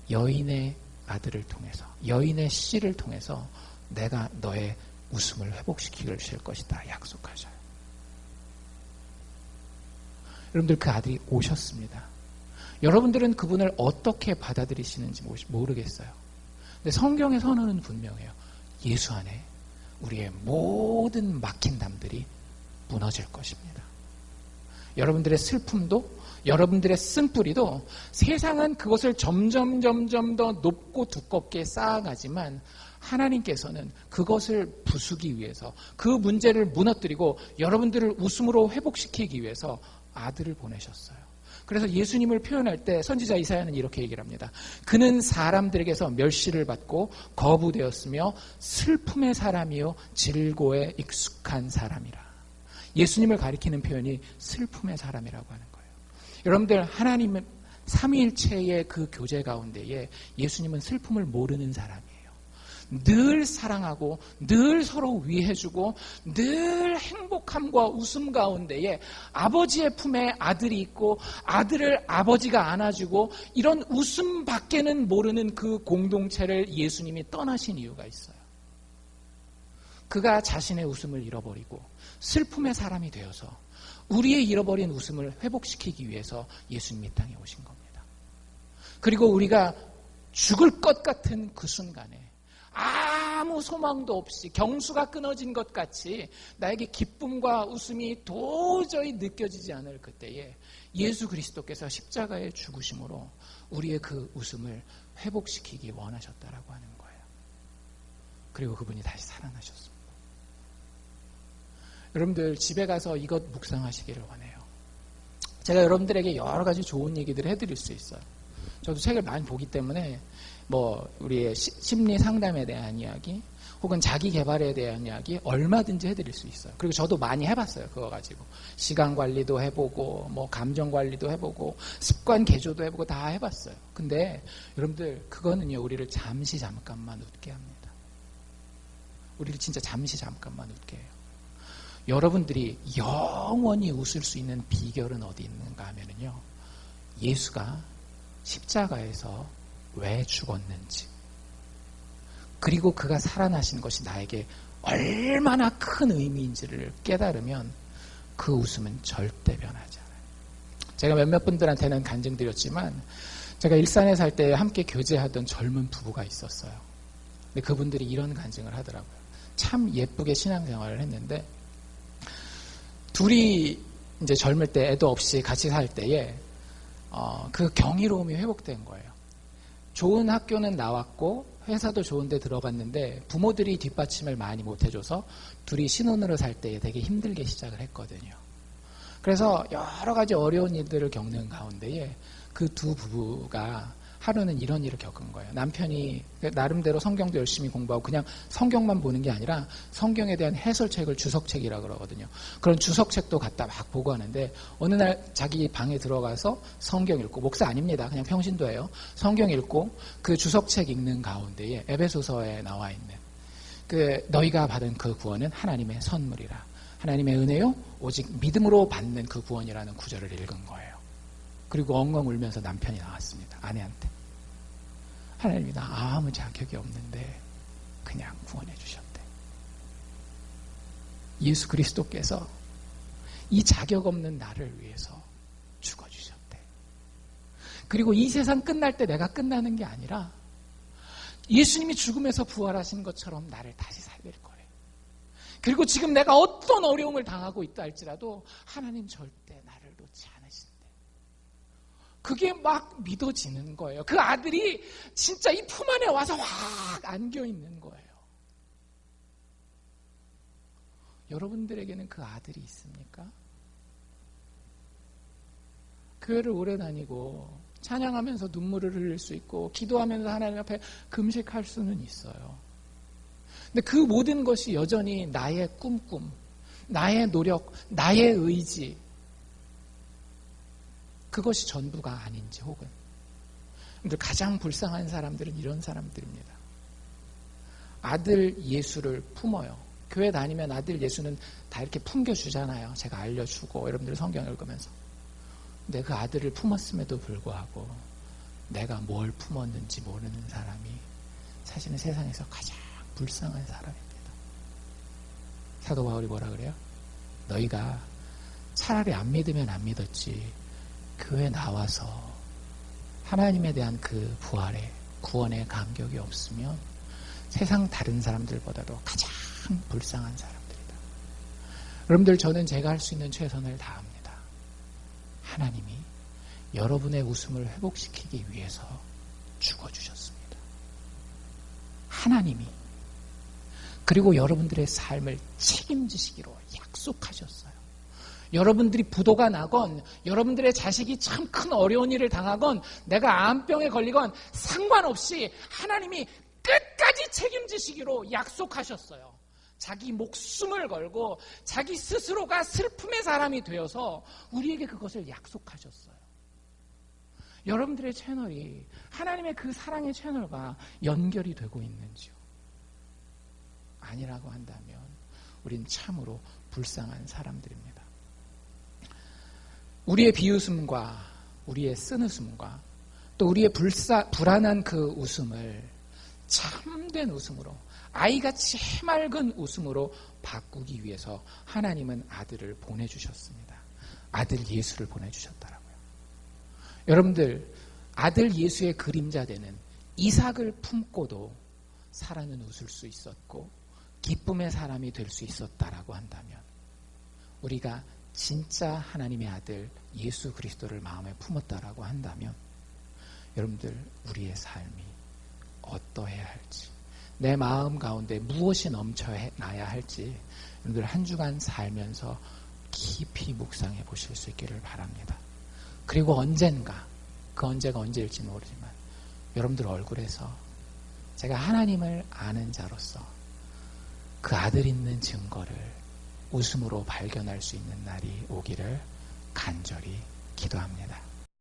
Speaker 1: 여인의 아들을 통해서, 여인의 씨를 통해서 내가 너의 웃음을 회복시킬 것이다 약속하셔요. 여러분들, 그 아들이 오셨습니다. 여러분들은 그분을 어떻게 받아들이시는지 모르겠어요. 근데 성경의 선언은 분명해요. 예수 안에 우리의 모든 막힌 담들이 무너질 것입니다. 여러분들의 슬픔도, 여러분들의 쓴뿌리도 세상은 그것을 점점 더 높고 두껍게 쌓아가지만 하나님께서는 그것을 부수기 위해서, 그 문제를 무너뜨리고 여러분들을 웃음으로 회복시키기 위해서 아들을 보내셨어요. 그래서 예수님을 표현할 때 선지자 이사야는 이렇게 얘기를 합니다. 그는 사람들에게서 멸시를 받고 거부되었으며 슬픔의 사람이요 질고에 익숙한 사람이라. 예수님을 가리키는 표현이 슬픔의 사람이라고 하는 거예요. 여러분들, 하나님은 삼위일체의 그 교제 가운데에 예수님은 슬픔을 모르는 사람이에요. 늘 사랑하고 늘 서로 위해주고 늘 행복함과 웃음 가운데에 아버지의 품에 아들이 있고 아들을 아버지가 안아주고 이런 웃음밖에는 모르는 그 공동체를 예수님이 떠나신 이유가 있어요. 그가 자신의 웃음을 잃어버리고 슬픔의 사람이 되어서 우리의 잃어버린 웃음을 회복시키기 위해서 예수님이 땅에 오신 겁니다. 그리고 우리가 죽을 것 같은 그 순간에 아무 소망도 없이 경수가 끊어진 것 같이 나에게 기쁨과 웃음이 도저히 느껴지지 않을 그때에 예수 그리스도께서 십자가의 죽으심으로 우리의 그 웃음을 회복시키기 원하셨다라고 하는 거예요. 그리고 그분이 다시 살아나셨습니다. 여러분들, 집에 가서 이것 묵상하시기를 원해요. 제가 여러분들에게 여러 가지 좋은 얘기들을 해드릴 수 있어요. 저도 책을 많이 보기 때문에 우리의 심리 상담에 대한 이야기 혹은 자기 개발에 대한 이야기 얼마든지 해드릴 수 있어요. 그리고 저도 많이 해봤어요. 그거 가지고 시간 관리도 해보고 감정 관리도 해보고 습관 개조도 해보고 다 해봤어요. 근데 여러분들, 그거는요 우리를 잠깐만 웃게 합니다. 우리를 진짜 잠깐만 웃게 해요. 여러분들이 영원히 웃을 수 있는 비결은 어디 있는가 하면은요, 예수가 십자가에서 왜 죽었는지, 그리고 그가 살아나신 것이 나에게 얼마나 큰 의미인지를 깨달으면 그 웃음은 절대 변하지 않아요. 제가 몇몇 분들한테는 간증드렸지만 제가 일산에 살 때 함께 교제하던 젊은 부부가 있었어요. 근데 그분들이 이런 간증을 하더라고요. 참 예쁘게 신앙생활을 했는데 둘이 이제 젊을 때 애도 없이 같이 살 때에 그 경이로움이 회복된 거예요. 좋은 학교는 나왔고 회사도 좋은 데 들어갔는데 부모들이 뒷받침을 많이 못 해줘서 둘이 신혼으로 살 때에 되게 힘들게 시작을 했거든요. 그래서 여러 가지 어려운 일들을 겪는 가운데에 그 두 부부가 하루는 이런 일을 겪은 거예요. 남편이 나름대로 성경도 열심히 공부하고 그냥 성경만 보는 게 아니라 성경에 대한 해설책을 주석책이라고 그러거든요. 그런 주석책도 갖다 막 보고 하는데 어느 날 자기 방에 들어가서 성경 읽고, 목사 아닙니다. 그냥 평신도예요. 성경 읽고 그 주석책 읽는 가운데에 에베소서에 나와 있는 너희가 받은 그 구원은 하나님의 선물이라. 하나님의 은혜요 오직 믿음으로 받는 그 구원이라는 구절을 읽은 거예요. 그리고 엉엉 울면서 남편이 나왔습니다. 아내한테. 하나님이 나 아무 자격이 없는데 그냥 구원해 주셨대. 예수 그리스도께서 이 자격 없는 나를 위해서 죽어주셨대. 그리고 이 세상 끝날 때 내가 끝나는 게 아니라 예수님이 죽음에서 부활하신 것처럼 나를 다시 살릴 거래. 그리고 지금 내가 어떤 어려움을 당하고 있다 할지라도 하나님 절대 나를 놓지 않으신대. 그게 막 믿어지는 거예요. 그 아들이 진짜 이 품 안에 와서 확 안겨 있는 거예요. 여러분들에게는 그 아들이 있습니까? 교회를 오래 다니고 찬양하면서 눈물을 흘릴 수 있고 기도하면서 하나님 앞에 금식할 수는 있어요. 근데 그 모든 것이 여전히 나의 꿈, 나의 노력, 나의 의지, 그것이 전부가 아닌지, 혹은 가장 불쌍한 사람들은 이런 사람들입니다. 아들 예수를 품어요. 교회 다니면 아들 예수는 다 이렇게 품겨주잖아요. 제가 알려주고 여러분들이 성경 읽으면서. 근데 그 아들을 품었음에도 불구하고 내가 뭘 품었는지 모르는 사람이 사실은 세상에서 가장 불쌍한 사람입니다. 사도 바울이 뭐라 그래요? 너희가 차라리 안 믿으면 안 믿었지 교회 나와서 하나님에 대한 그 부활의 구원의 감격이 없으면 세상 다른 사람들보다도 가장 불쌍한 사람들이다. 여러분들, 저는 제가 할 수 있는 최선을 다합니다. 하나님이 여러분의 웃음을 회복시키기 위해서 죽어주셨습니다. 하나님이. 그리고 여러분들의 삶을 책임지시기로 약속하셨어요. 여러분들이 부도가 나건, 여러분들의 자식이 참 큰 어려운 일을 당하건, 내가 암병에 걸리건 상관없이 하나님이 끝까지 책임지시기로 약속하셨어요. 자기 목숨을 걸고 자기 스스로가 슬픔의 사람이 되어서 우리에게 그것을 약속하셨어요. 여러분들의 채널이 하나님의 그 사랑의 채널과 연결이 되고 있는지요? 아니라고 한다면 우린 참으로 불쌍한 사람들입니다. 우리의 비웃음과 우리의 쓴웃음과 또 우리의 불안한 그 웃음을 참된 웃음으로, 아이같이 해맑은 웃음으로 바꾸기 위해서 하나님은 아들을 보내주셨습니다. 아들 예수를 보내주셨더라고요. 여러분들, 아들 예수의 그림자 되는 이삭을 품고도 사라는 웃을 수 있었고 기쁨의 사람이 될 수 있었다라고 한다면, 우리가 진짜 하나님의 아들 예수 그리스도를 마음에 품었다라고 한다면, 여러분들, 우리의 삶이 어떠해야 할지, 내 마음 가운데 무엇이 넘쳐나야 할지 여러분들 한 주간 살면서 깊이 묵상해 보실 수 있기를 바랍니다. 그리고 언젠가, 그 언제가 언제일지 모르지만 여러분들 얼굴에서 제가 하나님을 아는 자로서 그 아들 있는 증거를 웃음으로 발견할 수 있는 날이 오기를 간절히 기도합니다.